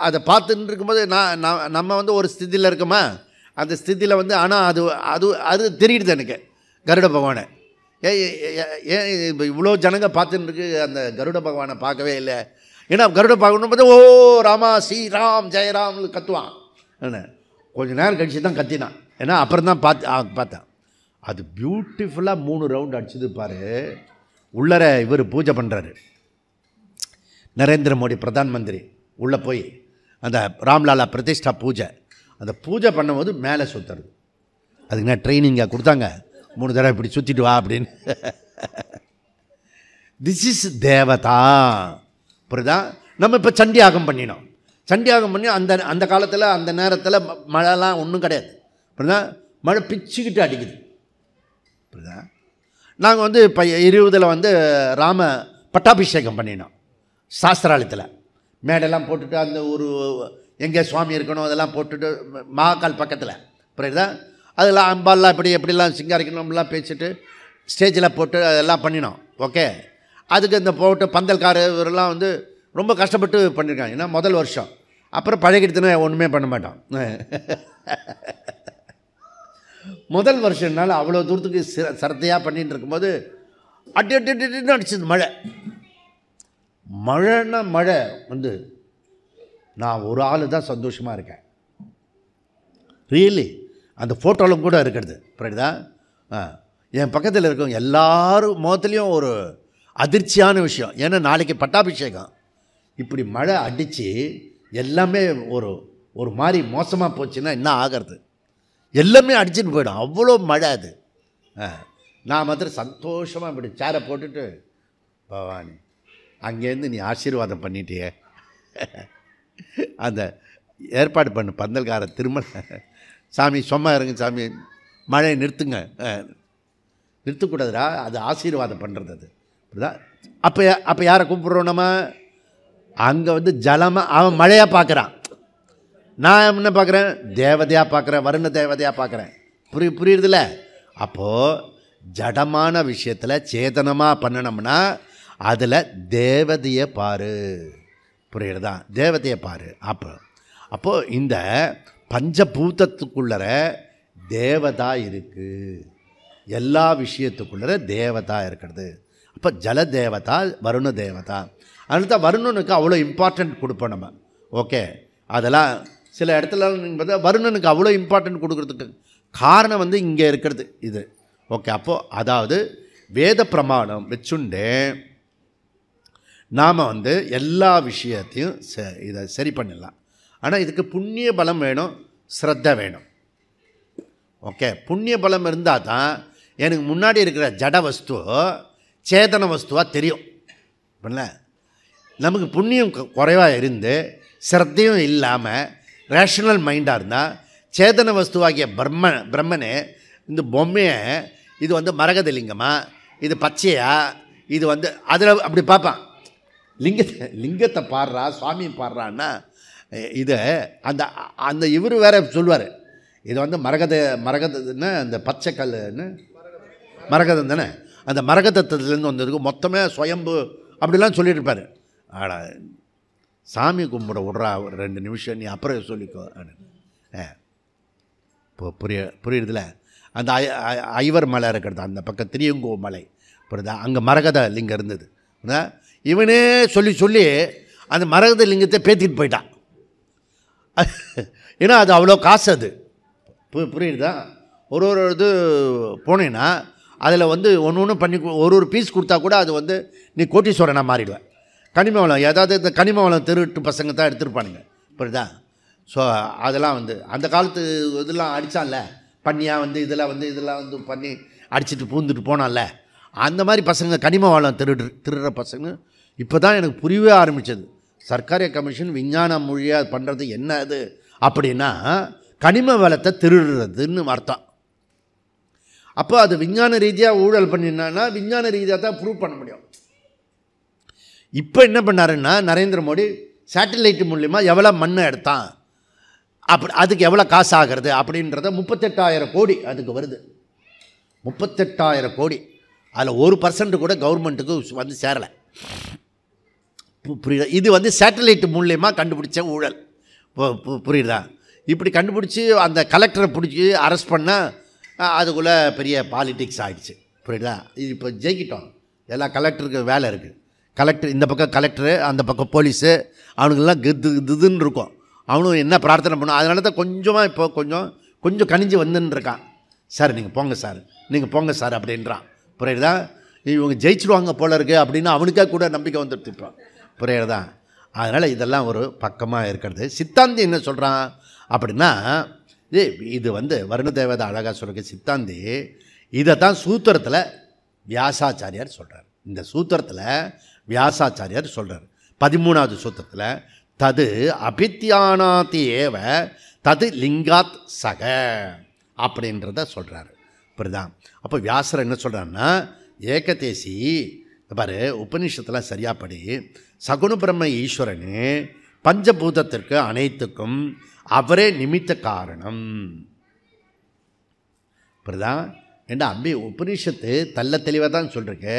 அதை பார்த்துட்டு இருக்கும்போது நம்ம வந்து ஒரு ஸ்திதியில் இருக்கோமா, அந்த ஸ்திதியில் வந்து ஆனால் அது அது அது தெரியுது எனக்கு கருட பகவானை. ஏன் இவ்வளோ ஜனங்க பார்த்துட்டு இருக்கு, அந்த கருட பகவானை பார்க்கவே இல்லை. ஏன்னா கருட பகவான் பார்த்து ஓ ராமா ஸ்ரீராம் ஜெயராம்னு கத்துவான். கொஞ்சம் நேரம் கழிச்சு தான் கத்தினான். ஏன்னா அப்புறம் தான் பார்த்தேன். அது பியூட்டிஃபுல்லாக 3 ரவுண்ட் அடிச்சது பாரு. உள்ளர இவர் பூஜை பண்ணுறாரு, நரேந்திர மோடி பிரதான் மந்திரி உள்ளே போய் அந்த ராம்லாலா பிரதிஷ்டா பூஜை, அந்த பூஜை பண்ணும்போது மேலே சுற்றுறது. அதுக்கு நான் ட்ரைனிங்காக கொடுத்தாங்க, 3 தடவை இப்படி சுற்றிட்டு வா அப்படின்னு. திஸ் இஸ் தேவதா. புரியுதா? நம்ம இப்போ சண்டியாகம் பண்ணினோம். சண்டியாகம் பண்ணி அந்த அந்த காலத்தில் அந்த நேரத்தில் மழைலாம் ஒன்றும் கிடையாது. புரியுதா? மழை பிச்சுக்கிட்டு அடிக்குது. புரியுதா? நாங்கள் வந்து இப்போ 20 வந்து ராம பட்டாபிஷேகம் பண்ணினோம் சாஸ்திராலயத்தில். மேடெல்லாம் போட்டுட்டு அந்த ஒரு எங்கே சுவாமி இருக்கணும் அதெல்லாம் போட்டுட்டு மகாகால் பக்கத்தில். புரியுதா? அதெல்லாம் அம்பாலாம் எப்படிலாம் சிங்காரிக்கணும்லாம் பேசிட்டு ஸ்டேஜில் போட்டு அதெல்லாம் பண்ணினோம். ஓகே, அதுக்கு இந்த போட்டு பந்தல்காரர் இவரெல்லாம் வந்து ரொம்ப கஷ்டப்பட்டு பண்ணியிருக்காங்க. ஏன்னா முதல் வருஷம், அப்புறம் பழகிடுத்துனா ஒன்றுமே பண்ண மாட்டோம். முதல் வருஷம்னால அவ்வளோ தூரத்துக்கு சரத்தையாக பண்ணிட்டு இருக்கும்போது அடின்னு அடிச்சது மழை. மழைன்னா மழை வந்து நான் ஒரு ஆள் தான் சந்தோஷமாக இருக்கேன். ரியலி அந்த ஃபோட்டோவில் கூட இருக்கிறது. புரியுதா? என் பக்கத்தில் இருக்கவங்க எல்லாரும் முகத்துலேயும் ஒரு அதிர்ச்சியான விஷயம். ஏன்னா நாளைக்கு பட்டாபிஷேகம். இப்படி மழை அடித்து எல்லாமே ஒரு மாதிரி மோசமாக போச்சுன்னா என்ன ஆகிறது? எல்லாமே அடிச்சுட்டு போயிடும், அவ்வளோ மழை அது. நான் மாத்திரம் சந்தோஷமாக இப்படி சேரை போட்டுட்டு பவானி அங்கேருந்து நீ ஆசீர்வாதம் பண்ணிட்டியே, அந்த ஏற்பாடு பண்ணு பந்தல்கார திருமண, சாமி சும்மா இருங்க சாமி, மழையை நிறுத்துங்க, நிறுத்தக்கூடாதுடா, அது ஆசீர்வாதம் பண்ணுறது அது. இப்படிதான். அப்போ யாரை கூப்பிட்றோம் நம்ம? அங்கே வந்து ஜலமாக அவன் மழையாக பார்க்குறான், நான் என்ன பார்க்குறேன்? தேவதையாக பார்க்குறேன், வருண தேவதையாக பார்க்குறேன். புரியுறதில்ல? அப்போது ஜடமான விஷயத்தில் சேதனமாக பண்ணணும்னா அதில் தேவதையை பாரு. புரியுறதா? தேவதையை பாரு. அப்போது இந்த பஞ்சபூதத்துக்குள்ளற தேவதா இருக்குது, எல்லா விஷயத்துக்குள்ளற தேவதா இருக்கிறது. அப்போ ஜல தேவதா, வருண தேவதா. அதனால தான் வருணனுக்கு அவ்வளோ இம்பார்ட்டண்ட் கொடுப்போம் நம்ம. ஓகே, அதெல்லாம் சில இடத்துல பார்த்தா வருணனுக்கு அவ்வளோ இம்பார்ட்டண்ட் கொடுக்குறதுக்கு காரணம் வந்து இங்கே இருக்கிறது இது. ஓகே, அப்போது அதாவது வேத பிரமாணம் வச்சுண்டு நாம் வந்து எல்லா விஷயத்தையும் இதை சரி பண்ணிடலாம். ஆனால் இதுக்கு புண்ணிய பலம் வேணும், ஸ்ரத்த வேணும். ஓகே, புண்ணிய பலம் இருந்தால் தான் எனக்கு முன்னாடி இருக்கிற ஜட வஸ்து சேதன வஸ்துவாக தெரியும். பண்ணல, நமக்கு புண்ணியம் குறைவாக இருந்து ஸ்ரத்தையும் இல்லாமல் ரேஷனல் மைண்டாக இருந்தால் சேதன வஸ்துவாகிய பிரம்மனே இந்த பொம்மையை இது வந்து மரகதலிங்கமா, இது பச்சையா, இது வந்து அதில் அப்படி பார்ப்பான். லிங்கத்தை பாடுறா, சுவாமியை பாடுறான்னா இதை அந்த அந்த இவர் வேற சொல்லுவார், இது வந்து மரகதன்னு அந்த பச்சை கல்லுன்னு மரகதம் தானே, அந்த மரகதத்துலேருந்து வந்ததுக்கு மொத்தமே சுயம்பு அப்படிலாம் சொல்லிட்டு இருப்பார். ஆடா சாமி கும்பிட விட்றா ஒரு 2 நிமிஷம், நீ அப்புறம் சொல்லிக்கோ. இப்போ புரியுறதுல? அந்த ஐவர் மலை இருக்கிறது, அந்த பக்கம் திரியங்கோ மலை, புரியுதா? அங்கே மரகத லிங்கம் இருந்தது. இவனே சொல்லி சொல்லி அந்த மரகத லிங்கத்தை பேத்திட்டு போயிட்டான். ஏன்னா அது அவ்வளோ காசு. அது புரியுதா? ஒரு இது போனேன்னா அதில் வந்து ஒன்று பண்ணி ஒரு பீஸ் கொடுத்தா கூட அது வந்து நீ கோட்டீஸ்வரனாக மாறிடுவேன். கனிம வளம், ஏதாவது இந்த கனிம வளம் திருட்டு பசங்க தான் எடுத்துருப்பானுங்க. புரியுதா? ஸோ அதெல்லாம் வந்து அந்த காலத்து இதெல்லாம் அடித்தான்ல, பண்ணியாக வந்து இதெல்லாம் வந்து பண்ணி அடிச்சுட்டு பூந்துட்டு போனான்ல, அந்த மாதிரி பசங்க கனிம வளம் திருடுற பசங்க இப்போ தான் எனக்கு புரியவே ஆரம்பித்தது. சர்க்காரிய கமிஷன் விஞ்ஞான மொழியாக பண்ணுறது என்ன அது அப்படின்னா கனிம வளத்தை திருடுறதுன்னு அர்த்தம். அப்போ அது விஞ்ஞான ரீதியாக ஊழல் பண்ணினான்னா விஞ்ஞான ரீதியாக தான் ப்ரூவ் பண்ண முடியும். இப்போ என்ன பண்ணாருன்னா நரேந்திர மோடி சேட்டலைட்டு மூலிமா எவ்வளோ மண்ணை எடுத்தான், அதுக்கு எவ்வளோ காசு ஆகிறது அப்படின்றத 38,000 கோடி அதுக்கு வருது. 38,000 கோடி. அதில் 1% கூட கவர்மெண்ட்டுக்கு வந்து சேரலை. புரியுதா? இது வந்து சேட்டலைட்டு மூலியமாக கண்டுபிடிச்ச ஊழல். புரியுதா? இப்படி கண்டுபிடிச்சி அந்த கலெக்டரை பிடிச்சி அரெஸ்ட் பண்ணால் அதுக்குள்ளே பெரிய பாலிட்டிக்ஸ் ஆகிடுச்சு. புரியுதா? இது இப்போ ஜெயிக்கிட்டோம். எல்லா கலெக்டருக்கு வேலை இருக்குது. கலெக்டர் இந்த பக்கம் கலெக்டரு, அந்த பக்கம் போலீஸு, அவனுங்கெல்லாம் இதுன்னு இருக்கும். அவனும் என்ன பிரார்த்தனை பண்ணும். அதனால தான் கொஞ்சமாக இப்போ கொஞ்சம் கணிஞ்சு வந்துன்னுருக்கான். சார் நீங்கள் போங்க சார், நீங்கள் போங்க சார் அப்படின்றான். புரியுதா? இவங்க ஜெயிச்சிடுவாங்க போல இருக்குது அப்படின்னு அவனுக்கே கூட நம்பிக்கை வந்துட்டு இப்போ. புரியுறதா? அதனால் இதெல்லாம் ஒரு பக்கமாக இருக்கிறது. சித்தாந்தி என்ன சொல்கிறான் அப்படின்னா, இது வந்து வருண தேவதை அழகாக சொல்கிற சித்தாந்தி இதை தான் சூத்திரத்தில் வியாசாச்சாரியார் சொல்கிறார். இந்த சூத்திரத்தில் வியாசாச்சாரியார் சொல்கிறார் 13வது சூத்திரத்தில், தது அபித்யானாதி ஏவ தது லிங்காத் சக அப்படின்றத சொல்கிறாரு. புரியுதா? அப்போ வியாசர் என்ன சொல்கிறாருன்னா, ஏகதேசி பாரு, உபநிஷத்துலாம் சரியா படி, சகுண பிரம்ம ஈஸ்வரனே பஞ்சபூதத்திற்கு அனைத்துக்கும் அவரே நிமித்த காரணம். புரியுதா? ஏண்டா அம்பி உபநிஷத்து தள்ள தெளிவாக தான் சொல்லிருக்கு.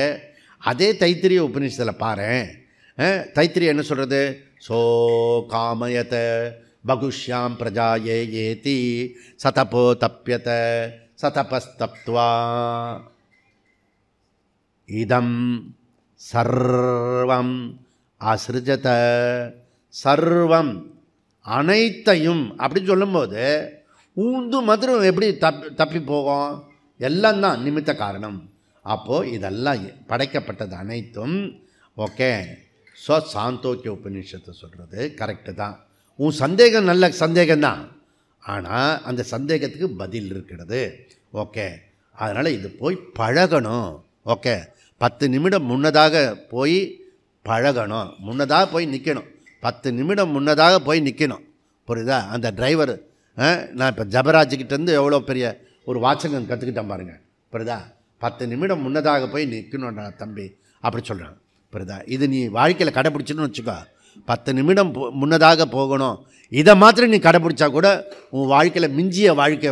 அதே தைத்திரிய உபநிஷத்தில் பாரு, தைத்திரிய என்ன சொல்கிறது? சோ காமயத பகுஷ்யாம் பிரஜாயே ஏதி சதபோ தப்பியத சதபஸ்தப்த்வா இதம் சர்வம் அசிருஜத. சர்வம் அனைத்தையும் அப்படின்னு சொல்லும்போது ஊந்து மதுரம் எப்படி தப்பி போகும்? எல்லாம் தான் நிமித்த காரணம். அப்போது இதெல்லாம் படைக்கப்பட்டது அனைத்தும். ஓகே, ஸோ சாந்தோக்கிய உபநிஷத்தை சொல்கிறது கரெக்டு தான். உன் சந்தேகம் நல்ல சந்தேகம்தான், ஆனால் அந்த சந்தேகத்துக்கு பதில் இருக்கிறது. ஓகே, அதனால் இது போய் பழகணும். ஓகே, 10 நிமிடம் முன்னதாக போய் பழகணும். முன்னதாக போய் நிற்கணும், 10 நிமிடம் முன்னதாக போய் நிற்கணும். புரியுதா? அந்த டிரைவர் நான் இப்போ ஜபராஜ்கிட்டேருந்து எவ்வளோ பெரிய ஒரு வாசகம் கற்றுக்கிட்டேன் பாருங்கள். புரியுதா? 10 நிமிடம் முன்னதாக போய் நிற்கணும்டா தம்பி அப்படி சொல்கிறாங்க. புரியுதா? இது நீ வாழ்க்கையில் கடைப்பிடிச்சின்னு வச்சுக்கோ, 10 நிமிடம் முன்னதாக போகணும். இதை மாத்திரம் நீ கடைப்பிடிச்சா கூட உன் வாழ்க்கையில் மிஞ்சிய வாழ்க்கை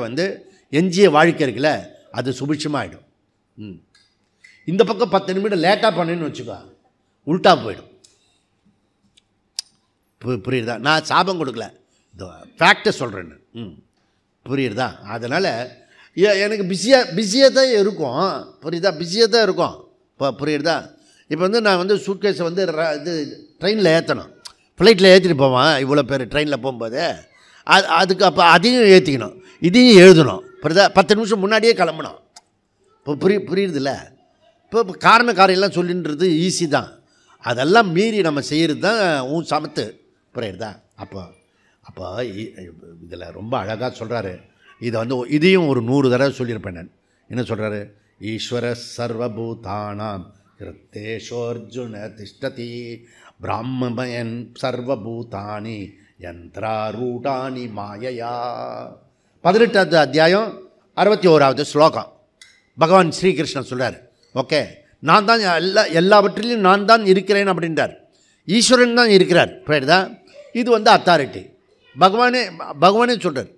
எஞ்சிய வாழ்க்கை இருக்குல்ல, அது சுபிட்சமாகிடும். இந்த பக்கம் 10 நிமிடம் லேட்டாக பண்ணேன்னு வச்சுக்கோ, உல்ட்டா போயிடும். புரியுதா? நான் சாபம் கொடுக்கல, ஃபேக்டை சொல்கிறேன்னு. புரியுறதா? அதனால் எனக்கு பிஸியாக தான் இருக்கும். புரியுதா? பிஸியாக தான் இருக்கும். புரியுறதா? இப்போ நான் சூட்கேஸை இது ட்ரெயினில் ஏற்றணும், ஃப்ளைட்டில் ஏற்றிட்டு போவான். இவ்வளோ பேர் ட்ரெயினில் போகும்போது அதுக்கு அப்போ அதையும் ஏற்றிக்கணும், இதையும் எழுதணும். புரியுதா? 10 நிமிஷம் முன்னாடியே கிளம்பணும். இப்போ புரியுறதில்ல? இப்போ காரணக்காரையெல்லாம் சொல்லின்றது ஈஸி தான், அதெல்லாம் மீறி நம்ம செய்கிறது தான் உன் சமத்து. புரியுறதா? அப்போ இதில் ரொம்ப அழகாக சொல்கிறாரு. இதை இதையும் ஒரு 100 தடவை சொல்லியிருப்பேன் நான். என்ன சொல்கிறாரு? ஈஸ்வர சர்வபூதானாம் கிருத்தேஷோர்ஜுன திஷ்டதி பிராமயன் சர்வபூதானி யந்திராரூடானி மாயையா. 18வது அத்தியாயம் 61வது ஸ்லோகம் பகவான் ஸ்ரீகிருஷ்ணன் சொல்கிறார். ஓகே, நான் தான் எல்லாவற்றிலையும் நான் தான் இருக்கிறேன் அப்படின்றார். ஈஸ்வரன் தான் இருக்கிறார். புரியுதா? இது அத்தாரிட்டி. பகவானே சொல்கிறார்.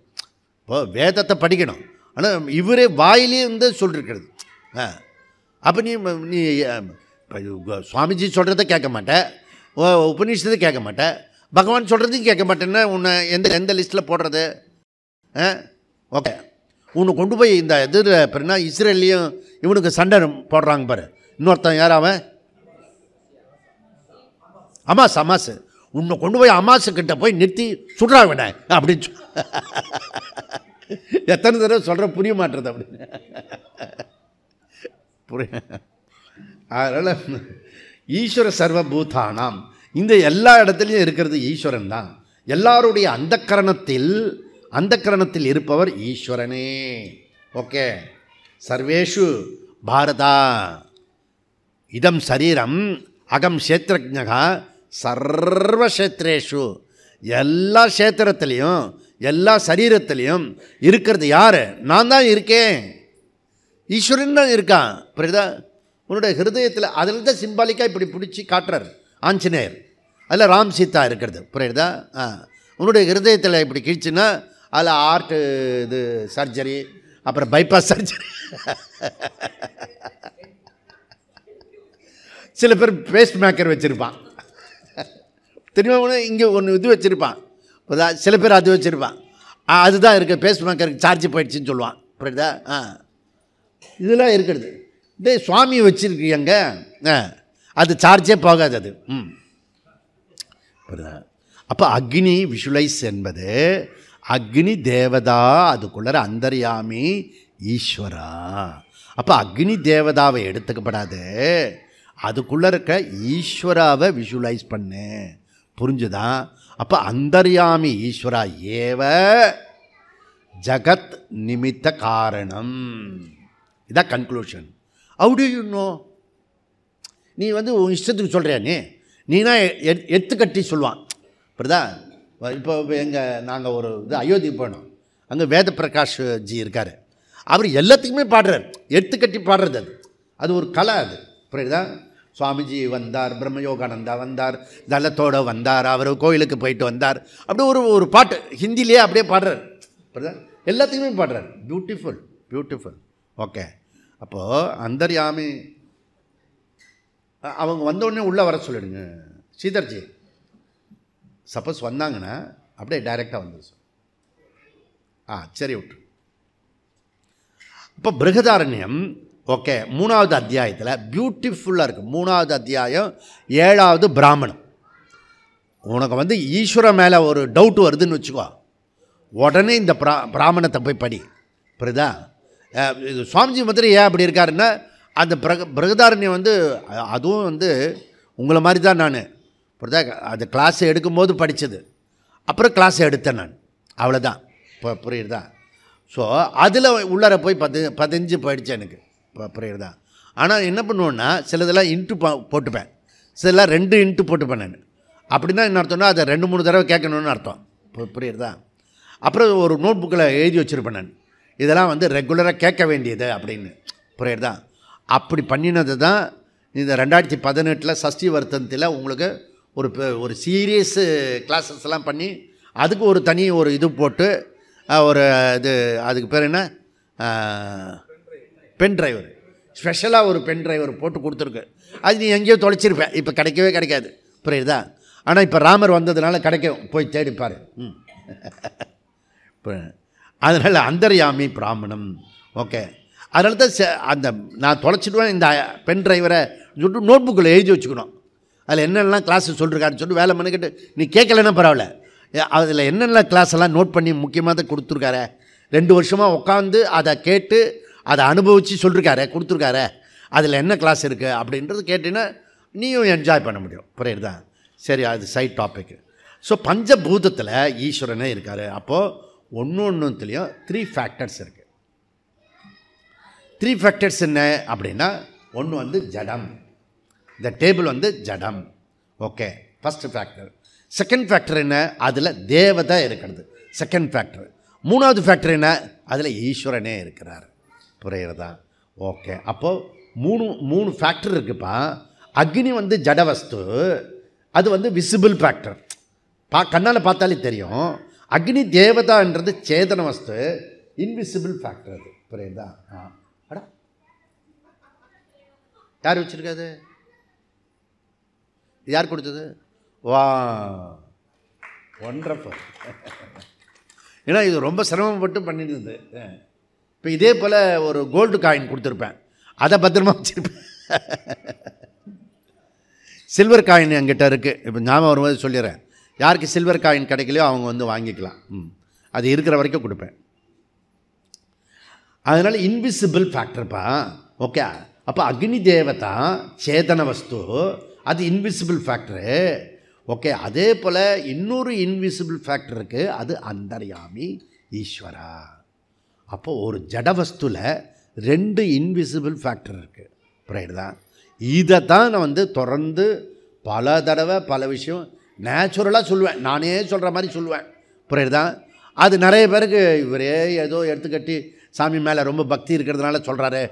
இப்போ வேதத்தை படிக்கணும், ஆனால் இவரே வாயிலே சொல்லிருக்கிறது. அப்போ நீ சுவாமிஜி சொல்கிறத கேட்க மாட்டேன், உபநிஷத்தை கேட்க மாட்டேன், பகவான் சொல்கிறதையும் கேட்க மாட்டேன்னா உன்னை எந்த லிஸ்ட்டில் போடுறது? ஓகே, உன்னை கொண்டு போய் இந்த எதிர் அப்படின்னா இஸ்ரேல்லையும் இவனுக்கு சண்டை போடுறாங்க பாரு. இன்னொருத்தன் யார் அவன்? அமாஸ். உன்னை கொண்டு போய் அமாசுக்கிட்ட போய் நிறுத்தி சுடுறாங்க வேணா அப்படின்னு எத்தனை தடவை சொல்கிற புரிய மாட்டுறது அப்படின்னு. அதனால் ஈஸ்வர சர்வபூதானாம், இந்த எல்லா இடத்துலையும் இருக்கிறது ஈஸ்வரன் தான். எல்லாருடைய அந்தக்கரணத்தில் இருப்பவர் ஈஸ்வரனே. ஓகே, சர்வேஷு பாரதா இதம் சரீரம் அகம் க்ஷேத்ரஜ்ஞா சர்வக்ஷேத்ரேஷு, எல்லா க்ஷேத்திரத்துலேயும் எல்லா சரீரத்துலேயும் இருக்கிறது யார்? நான் தான் இருக்கேன், ஈஸ்வரன் தான் இருக்கான். புரியுதா? உன்னுடைய ஹிருதயத்தில் அதில் தான் சிம்பாலிக்காக இப்படி பிடிச்சி காட்டுறார் ஆஞ்சநேயர், அதில் ராம் சீதா இருக்கிறது. புரியுதா? உன்னுடைய ஹிருதயத்தில் இப்படி கிழிச்சுன்னா அதில் ஆர்ட் இது சர்ஜரி, அப்புறம் பைபாஸ் சர்ஜரி. சில பேர் பேஸ்ட் மேக்கர் வச்சுருப்பான், தெரியுமா? இங்கே ஒன்று இது வச்சுருப்பான், சில பேர் அது வச்சுருப்பான். அதுதான் இருக்குது, பேஸ்ட் மேக்கருக்கு சார்ஜ் போயிடுச்சுன்னு சொல்லுவான். புரியுதா? இதெல்லாம் இருக்கிறது. இதே சுவாமி வச்சுருக்கீங்க, அது சார்ஜே போகாது அது. புரியுதா? அப்போ அக்னி விஷுவலைஸ் என்பது அக்னி தேவதா, அதுக்குள்ளே அந்தர்யாமி ஈஸ்வரா. அப்போ அக்னி தேவதாவை எடுத்துக்கப்படாது, அதுக்குள்ளே இருக்க ஈஸ்வராவை விஷுவலைஸ் பண்ணு. புரிஞ்சுதா? அப்போ அந்தர்யாமி ஈஸ்வரா ஏவ ஜகத் நிமித்த காரணம். இதான் conclusion. How do you know? நீ உன் இஷ்டத்துக்கு சொல்கிறியா? நீனா எத்துக்கட்டி சொல்லுவான். புரியுதா? இப்போ நாங்கள் ஒரு அயோத்தி போனோம், அங்கே வேத பிரகாஷ் ஜி இருக்கார். அவர் எல்லாத்துக்குமே பாடுறார், எடுத்துக்கட்டி பாடுறது. அது ஒரு கலை. அது புரியுதா? சுவாமிஜி வந்தார், பிரம்மயோகானந்தா வந்தார், தலத்தோடு வந்தார், அவர் கோயிலுக்கு போயிட்டு வந்தார், அப்படி ஒரு பாட்டு ஹிந்திலேயே அப்படியே பாடுறார். புரியுதா? எல்லாத்துக்குமே பாடுறார். பியூட்டிஃபுல். ஓகே, அப்போது அந்தர்யாமி அவங்க வந்தோடனே உள்ளே வர சொல்லிடுங்க ஸ்ரீதர்ஜி. சப்போஸ் வந்தாங்கன்னா அப்படியே டைரெக்டாக வந்துடும். சரி விட்டு. இப்போ பிருகதாரண்யம் ஓகே 3வது அத்தியாயத்தில் பியூட்டிஃபுல்லாக இருக்குது. 3வது அத்தியாயம் 7வது பிராமணம். உனக்கு ஈஸ்வர மேலே ஒரு டவுட் வருதுன்னு வச்சுக்கோ, உடனே இந்த பிராமணத்தை போய் படி. புரியுதா? இது சுவாமிஜி மாத்திரம் ஏன் அப்படி இருக்காருன்னா, அந்த பிருகதாரண்யம் அதுவும் உங்களை மாதிரி தான் நான். புரியுதா? அது கிளாஸை எடுக்கும்போது படித்தது, அப்புறம் கிளாஸை எடுத்தேன் நான், அவ்வளோதான். இப்போ புரியுறதா? ஸோ அதில் உள்ளார போய் 15 போயிடுச்சு எனக்கு. இப்போ புரியுறதா? ஆனால் என்ன பண்ணுவேன்னா சிலதெல்லாம் இன்ட்டு போட்டுப்பேன், சில 2 இன்ட்டு போட்டு பண்ணேன். அப்படின்னா என்ன அர்த்தம்னா அதை 2-3 தடவை கேட்கணும்னு அர்த்தம். புரியுறதா? அப்புறம் ஒரு நோட் புக்கில் எழுதி வச்சுருப்பேன் நான், இதெல்லாம் வந்து ரெகுலராக கேட்க வேண்டியது அப்படின்னு. புரியுறதா? அப்படி பண்ணினது தான் இந்த 2018 சஷ்டி வர்த்தனத்தில் உங்களுக்கு ஒரு சீரியஸ் கிளாஸஸ்லாம் பண்ணி அதுக்கு ஒரு தனி ஒரு இது போட்டு ஒரு இது அதுக்கு பேர் என்ன பென் டிரைவர், ஸ்பெஷலாக ஒரு பென் டிரைவர் போட்டு கொடுத்துருக்கு. அது நீ எங்கேயோ தொலைச்சிருப்பேன், இப்போ கிடைக்கவே கிடைக்காது. புரியுதா? ஆனால் இப்போ ராமர் வந்ததுனால கிடைக்கும், போய் தேடிப்பார். அதனால் அந்தர்யாமி பிராமணம். ஓகே, அதனால தான் அந்த நான் தொலைச்சிடுவேன் இந்த பென் டிரைவரை சொல்லிட்டு நோட் புக்கில் எழுதி வச்சுக்கணும். அதில் என்னென்னலாம் கிளாஸ் சொல்லிருக்காருன்னு சொல்லிட்டு வேலை பண்ணிக்கிட்டு நீ கேட்கலன்னா பரவாயில்ல, அதில் என்னென்ன கிளாஸ் எல்லாம் நோட் பண்ணி முக்கியமாக தான் கொடுத்துருக்காரு. 2 வருஷமாக உட்காந்து அதை கேட்டு அதை அனுபவித்து சொல்லிருக்காரு, கொடுத்துருக்காரு. அதில் என்ன கிளாஸ் இருக்குது அப்படின்றது கேட்டிங்கன்னா நீயும் என்ஜாய் பண்ண முடியும். புரியுறதா? சரி, அது சைட் டாபிக். ஸோ பஞ்சபூதத்தில் ஈஸ்வரனே இருக்கார். அப்போது ஒன்றுத்துலேயும் 3 ஃபேக்டர்ஸ் இருக்குது. 3 ஃபேக்டர்ஸ் என்ன அப்படின்னா, ஒன்று வந்து ஜடம், இந்த டேபிள் வந்து ஜடம். Okay, first factor. Second factor என்ன? அதில் தேவதை இருக்கிறது, செகண்ட் ஃபேக்டர். 3வது ஃபேக்டர் என்ன? அதில் ஈஸ்வரனே இருக்கிறார். புரியுறதா? ஓகே, அப்போது 3 ஃபேக்டர் இருக்குப்பா. அக்னி வந்து ஜடவஸ்து, அது வந்து விசிபிள் ஃபேக்டர், கண்ணால் பார்த்தாலே தெரியும். அக்னி தேவதான்றது சேதன வஸ்து, இன்விசிபிள் ஃபேக்டர். அது புரியுதா? அடா, யார் வச்சுருக்காது? யார் கொடுத்தது? வா, ஒண்டர்ஃபுல். ஏன்னா இது ரொம்ப சிரமப்பட்டு பண்ணியிருந்தது. இப்போ இதே போல் ஒரு கோல்டு காயின் கொடுத்துருப்பேன், அதை பத்திரமா வச்சுருப்பேன். சில்வர் காயின் என்கிட்ட இருக்குது. இப்போ ஞாபகம் வரும்போது சொல்லிடுறேன், யாருக்கு சில்வர் காயின் கிடைக்கலையோ அவங்க வந்து வாங்கிக்கலாம். அது இருக்கிற வரைக்கும் கொடுப்பேன். அதனால் இன்விசிபிள் ஃபேக்டர்ப்பா. ஓகே, அப்போ அக்னி தேவதா சேதன வஸ்து, அது இன்விசிபிள் ஃபேக்டரு. ஓகே, அதே போல் இன்னொரு இன்விசிபிள் ஃபேக்டர் இருக்குது, அது அந்தர்யாமி ஈஸ்வரா. அப்போது ஒரு ஜடவஸ்துவில் 2 இன்விசிபிள் ஃபேக்டர் இருக்குது. புரியுதா? இதை தான் நான் வந்து தொடர்ந்து பல தடவை பல விஷயம் நேச்சுரலாக சொல்லுவேன், நானே சொல்கிற மாதிரி சொல்லுவேன். புரியுதா? அது நிறைய பேருக்கு இவரே ஏதோ எடுத்துக்கட்டி சாமி மேலே ரொம்ப பக்தி இருக்கிறதுனால சொல்கிறாரு.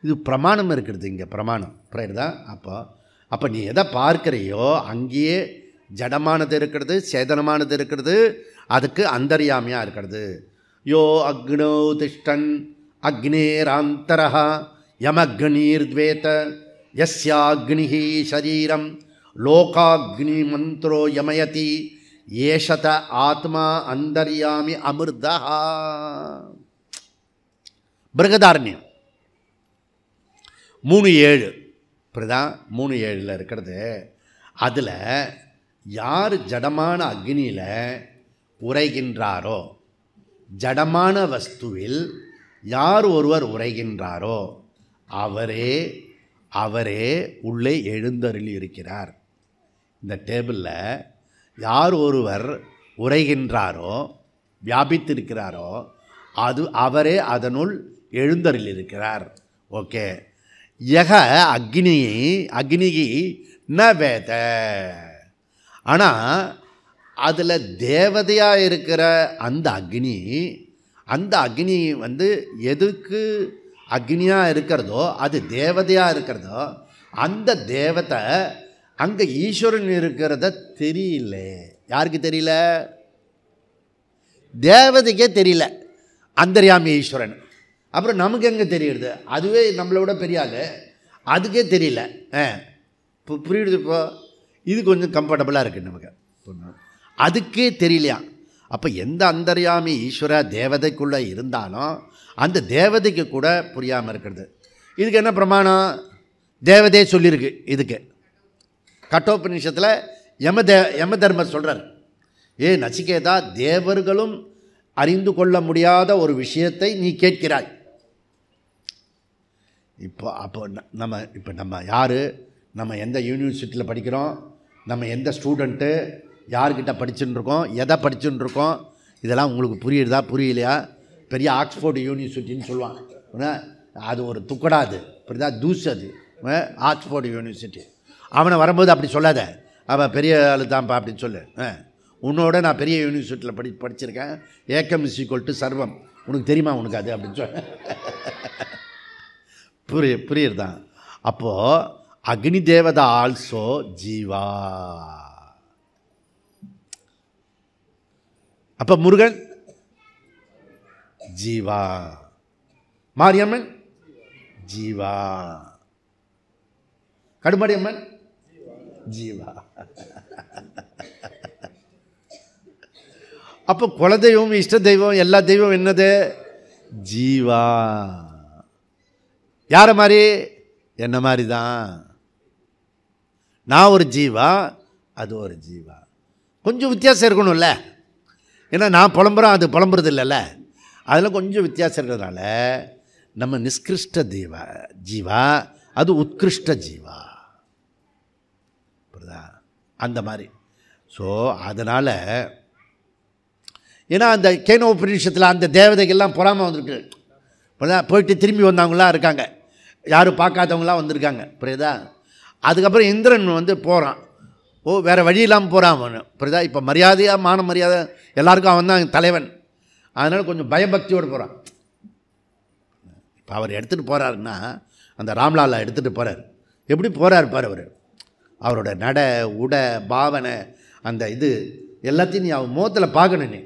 இது பிரமாணம் இருக்கிறது, இங்கே பிரமாணம். புரியுதா? அப்போ நீ எதை பார்க்குறியோ அங்கேயே ஜடமானது இருக்கிறது, சேதனமானது இருக்கிறது, அதுக்கு அந்தர்யாமியாக இருக்கிறது. யோ அக்னோ திஷ்டன் அக்னேராந்தரஹ யமக்னீர்த்வேத யஸ்யாக்னிஹி ஷரீரம் லோகாக்னி மந்த்ரோ யமயதி ஏஷத ஆத்மா அந்தர்யாமி அமிர்தா. பிருகதாரண்யம் 3:7. புரியுதா? 3:7 இருக்கிறது. அதில் யார் ஜடமான அக்னியில் உரைகின்றாரோ, ஜடமான வஸ்துவில் யார் ஒருவர் உரைகின்றாரோ அவரே உள்ளே எழுந்தருளி இருக்கிறார். இந்த டேபிளில் யார் ஒருவர் உரைகின்றாரோ, வியாபித்திருக்கிறாரோ, அவரே அதனுள் எழுந்தருளி இருக்கிறார். ஓகே, யக அக்னிகி ந வேத. ஆனால் அதில் தேவதையாக இருக்கிற அந்த அக்னி வந்து எதுக்கு அக்னியாக இருக்கிறதோ, அது தேவதையாக இருக்கிறதோ, அந்த தேவதை அங்கே ஈஸ்வரன் இருக்கிறத தெரியல. யாருக்கு தெரியல? தேவதைக்கே தெரியல, அந்தர்யாமி ஈஸ்வரன். அப்புறம் நமக்கு எங்கே தெரியுது? அதுவே நம்மளை விட பெரிய ஆள், அதுக்கே தெரியல. இப்போ புரியுது? இப்போ இது கொஞ்சம் கம்ஃபர்டபுளாக இருக்குது நமக்கு. அதுக்கே தெரியலையா? அப்போ எந்த அந்தர்யாமி ஈஸ்வர தேவதைக்குள்ளே இருந்தாலும் அந்த தேவதைக்கு கூட புரியாமல் இருக்கிறது. இதுக்கு என்ன பிரமாணம்? தேவதையே சொல்லியிருக்கு. இதுக்கு கட்டோபனிஷத்தில் யம தர்மர் சொல்கிறார், நச்சிகேதா, தேவர்களும் அறிந்து கொள்ள முடியாத ஒரு விஷயத்தை நீ கேட்கிறாய். அப்போ நம்ம யார், நம்ம எந்த யூனிவர்சிட்டியில் படிக்கிறோம், நம்ம எந்த ஸ்டூடெண்ட்டு, யார்கிட்ட படிச்சுன்னு இருக்கோம், எதை படிச்சுன்னு இருக்கோம், இதெல்லாம் உங்களுக்கு புரியுறதா புரியலையா? பெரிய ஆக்ஸ்ஃபோர்டு யூனிவர்சிட்டின்னு சொல்லுவாங்க, அது ஒரு துக்கடா, அது புரியுதா? தூசு, அது ஆக்ஸ்ஃபோர்டு யூனிவர்சிட்டி. அவனை வரும்போது அப்படி சொல்லாத, அவன் பெரிய ஆள் தான்ப்பா அப்படின்னு சொல்லு. உன்னோட நான் பெரிய யூனிவர்சிட்டியில் படிச்சிருக்கேன், ஏக்கம் இஸ் ஈக்குவல் டு சர்வம், உனக்கு தெரியுமா உனக்கு அது அப்படின்னு சொல்ல. புரியுதுதான். அப்போது அக்னி தேவதா ஆல்சோ ஜீவா. அப்போ முருகன் ஜீவா, மாரியம்மன் ஜீவா, கடுமாரியம்மன் ஜீவா. அப்போ குலதெய்வம், இஷ்ட தெய்வம், எல்லா தெய்வம் என்னது? ஜீவா. யார மாதிரி? என்ன மாதிரி தான். நான் ஒரு ஜீவா, அது ஒரு ஜீவா. கொஞ்சம் வித்தியாசம் இருக்கணும்ல. ஏன்னா நான் புலம்புறேன், அது புலம்புறது இல்லைல்ல. அதில் கொஞ்சம் வித்தியாசம் இருக்கிறதுனால நம்ம நிஷ்கிருஷ்ட ஜீவா, அது உத்கிருஷ்ட ஜீவா. புரியுதா? அந்த மாதிரி. ஸோ அதனால் ஏன்னா அந்த கேனோபனிஷத்தில் அந்த தேவதைகள்லாம் பொறாமல் வந்துருக்கு. போயிட்டு திரும்பி வந்தவங்களாம் இருக்காங்க, யாரும் பார்க்காதவங்களாம் வந்திருக்காங்க. புரியுதா? அதுக்கப்புறம் இந்திரன் வந்து போகிறான். வேறு வழி இல்லாமல் போகிறான் அவன். புரியுதா? இப்போ மரியாதையாக, மான மரியாதை எல்லாருக்கும் அவன் தான் தலைவன். அதனால் கொஞ்சம் பயபக்தியோடு போகிறான். இப்போ அவர் எடுத்துகிட்டு போகிறாருன்னா, அந்த ராம்லாலை எடுத்துகிட்டு போகிறார். எப்படி போகிறார் பார் அவர். அவரோட நட, உட, பாவனை, அந்த இது எல்லாத்தையும் நீ அவன் முகத்தில் பார்க்கணும். நீ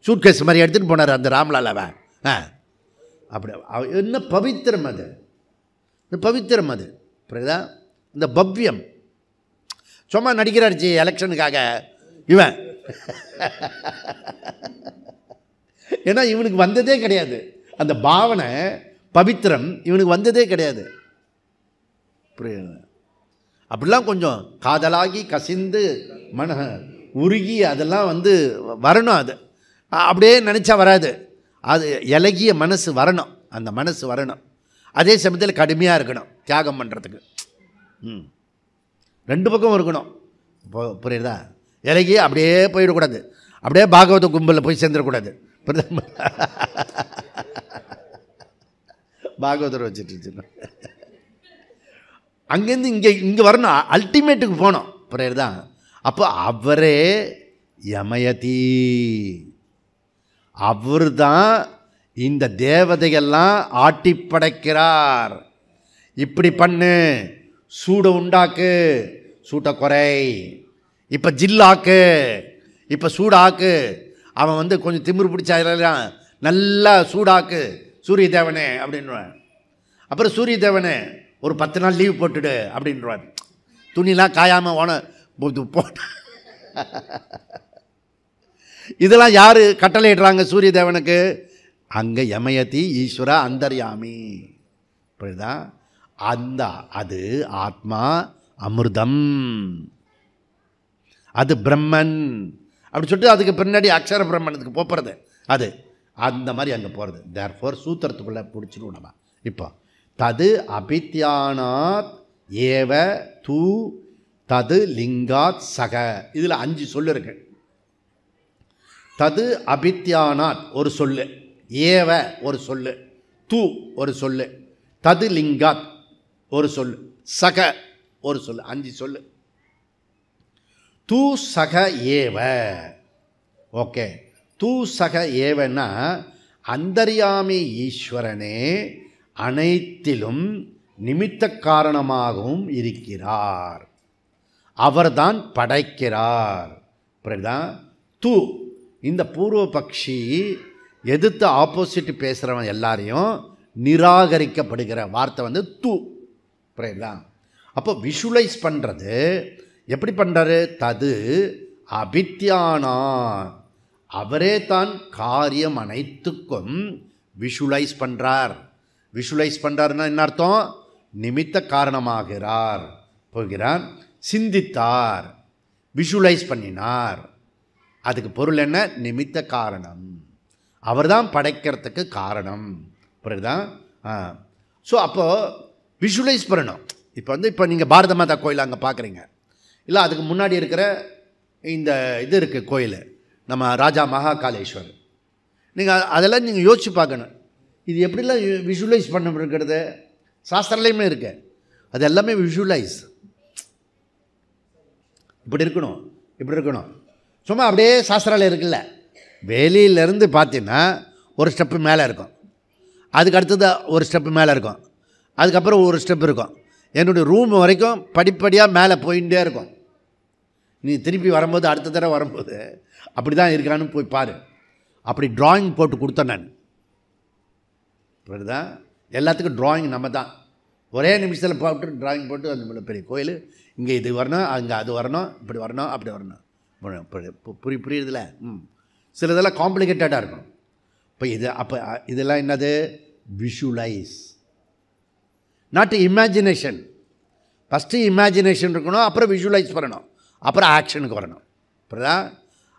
சூட்கேஸ் மாதிரி எடுத்துகிட்டு போனார் அந்த ராம்லாலாவை. அப்படி என்ன பவித்திரம் அது, இந்த பவித்திரம் அது. புரியுதா? இந்த பவ்யம். சும்மா நடிக்கிறாருச்சு எலெக்ஷனுக்காக இவன். ஏன்னா இவனுக்கு வந்ததே கிடையாது அந்த பாவனை, பவித்திரம் இவனுக்கு வந்ததே கிடையாது. புரியுது? அப்படிலாம் கொஞ்சம் காதலாகி கசிந்து மன உருகி அதெல்லாம் வந்து வரணும். அது அப்படியே நினச்சா வராது. அது இலகிய மனசு வரணும், அந்த மனசு வரணும். அதே சமயத்தில் கடுமையாக இருக்கணும் தியாகம் பண்ணுறதுக்கு. ரெண்டு பக்கம் இருக்கணும். புரியுதா? இலகிய அப்படியே போயிடக்கூடாது, அப்படியே பாகவத கும்பலில் போய் சேர்ந்துடக்கூடாது. பாகவதர் வச்சுட்டு அங்கேருந்து இங்கே வரணும், அல்டிமேட்டுக்கு போகணும். புரியுதா? அப்போ அவரே யமயதி, அவர் தான் இந்த தேவதைகள்லாம் ஆட்டி படைக்கிறார். இப்படி பண்ணு, சூடை உண்டாக்கு, சூட்டை குறை, இப்போ ஜில்லாக்கு, இப்போ சூடாக்கு. அவன் வந்து கொஞ்சம் திமிரு பிடிச்சாலாம் நல்லா சூடாக்கு சூரிய தேவனே அப்படின்வான். அப்புறம் சூரிய தேவனே ஒரு 10 நாள் லீவ் போட்டுடு அப்படின்றார். துணிலாம் காயாமல் போட்டு இதெல்லாம் யார் கட்டளையிடுறாங்க சூரிய தேவனுக்கு? அங்கே யமயதி ஈஸ்வரா அந்தர்யாமி. புரியுதா? அந்த அது ஆத்மா அமிர்தம், அது பிரம்மன் அப்படி சொல்லிட்டு அதுக்கு பின்னாடி அக்ஷர பிரம்மனுக்கு போகிறது. அது அந்த மாதிரி அங்கே போகிறது. தேர்ஃபோர் சூத்திரத்துக்குள்ளே பிடிச்சிடும் நம்ம. இப்போ தது அபித்யானாத் ஏவ தூ தது லிங்காத் சக, இதில் 5 சொல்லு இருக்கு. தது அபித்யானாத் ஒரு சொல்லு, ஏவ ஒரு சொல்லு, தூ ஒரு சொல்லு, தது லிங்காத் ஒரு சொல்லு, சக ஒரு சொல்லு, 5 சொல்லு. தூ சக ஏவ. ஓகே, தூ சக ஏவன்னா அந்தர்யாமி ஈஸ்வரனே அனைத்திலும் நிமித்த காரணமாகவும் இருக்கிறார், அவர்தான் படைக்கிறார். புரியுதா? தூ இந்த பூர்வ பக்ஷி எதிர்த்து ஆப்போசிட் பேசுகிறவன் எல்லாரையும் நிராகரிக்கப்படுகிற வார்த்தை வந்து தூ. புரியுதா? அப்போ விஷுவலைஸ் பண்ணுறது எப்படி பண்ணுறாரு? தது அபித்யானா, அவரே தான் காரியம் அனைத்துக்கும் விஷுவலைஸ் பண்ணுறார். விஷுவலைஸ் பண்ணுறாருன்னா என்ன அர்த்தம்? நிமித்த காரணமாகிறார். போகிறார், சிந்தித்தார், விஷுவலைஸ் பண்ணினார். அதுக்கு பொருள் என்ன? நிமித்த காரணம். அவர் தான் படைக்கிறதுக்கு காரணம். புரியுதா? ஸோ அப்போது விஷுவலைஸ் பண்ணணும். இப்போ நீங்கள் பாரத மாதா கோயில் அங்கே பார்க்குறீங்க, இல்லை அதுக்கு முன்னாடி இருக்கிற இந்த இது இருக்குது கோயில், நம்ம ராஜா மகாகாலேஸ்வர். நீங்கள் அதெல்லாம் நீங்கள் யோசித்து பார்க்கணும். இது எப்படிலாம் விஷுவலைஸ் பண்ண இருக்கிறது சாஸ்திரலையுமே இருக்குது. அது எல்லாமே விஷுவலைஸ். இப்படி இருக்கணும், இப்படி இருக்கணும். சும்மா அப்படியே சாஸ்திராவில் இருக்குல்ல, வெளியிலேருந்து பார்த்தீங்கன்னா ஒரு ஸ்டெப்பு மேலே இருக்கும், அதுக்கு அடுத்தது ஒரு ஸ்டெப்பு மேலே இருக்கும், அதுக்கப்புறம் ஒரு ஸ்டெப் இருக்கும். என்னுடைய ரூம் வரைக்கும் படிப்படியாக மேலே போயிட்டே இருக்கும். நீ திருப்பி வரும்போது அடுத்த தடவை வரும்போது அப்படி தான் இருக்கான்னு போய் பாரு. அப்படி ட்ராயிங் போட்டு கொடுத்தேன் நான். இப்படிதான் எல்லாத்துக்கும் ட்ராயிங் நம்ம தான் ஒரே நிமிஷத்தில் போட்டு ட்ராயிங் போட்டு அந்த பெரிய கோயில் இங்கே இது வரணும், அங்கே அது வரணும், இப்படி வரணும், அப்படி வரணும். புரியுதுல? சில இதெல்லாம் காம்ப்ளிகேட்டடாக இருக்கும். இப்போ இது அப்போ இதெல்லாம் என்னது? Visualise, not imagination. First imagination இருக்கணும், அப்புறம் விஷுவலைஸ் பண்ணணும், அப்புறம் ஆக்ஷனுக்கு வரணும். புரியுதா?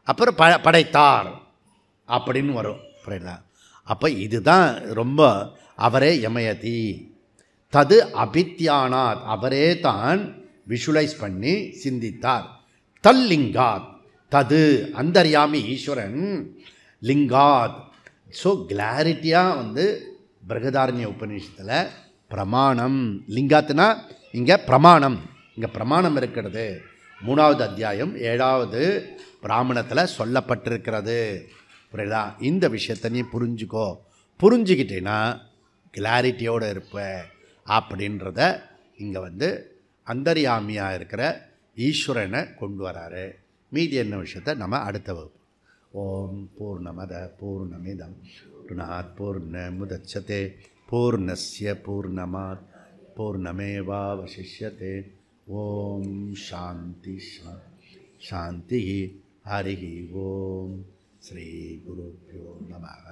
அப்புறம் படைத்தார் அப்படின்னு வரும். புரியுதா? அப்போ இதுதான் ரொம்ப அவரே யமயதி தது அபித்யானாத், அவரே தான் விஷுவலைஸ் பண்ணி சிந்தித்தார். தல்லிங்காத், தது அந்தர்யாமி ஈஸ்வரன், லிங்காத். ஸோ கிளாரிட்டியாக பிரகதாரண்ய உபநிஷத்தில் பிரமாணம், லிங்காத்துனா இங்கே பிரமாணம், இங்கே பிரமாணம் இருக்கிறது. 3வது அத்தியாயம் 7வது பிராமணத்தில் சொல்லப்பட்டிருக்கிறது. புரியுதா? இந்த விஷயத்தை நீ புரிஞ்சுக்கோ, புரிஞ்சுக்கிட்டேன்னா கிளாரிட்டியோடு இருப்ப அப்படின்றத இங்கே அந்தர்யாமியாக இருக்கிற ஈஸ்வரனை கொண்டு வராரு. மீதி என்ன விஷயத்தை நம்ம அடுத்த வகுப்பு. ஓம் பூர்ணமத பூர்ணமிதம் பூர்ணாத் பூர்ணமுதச்யதே பூர்ணஸ்ய பூர்ணமாத் பூர்ணமேவாவசிஷ்யதே. ஓம் சாந்தி சாந்தி. ஹரி ஓம். ஸ்ரீ குருப்யோ நமः.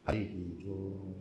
ஹரி ஓம்.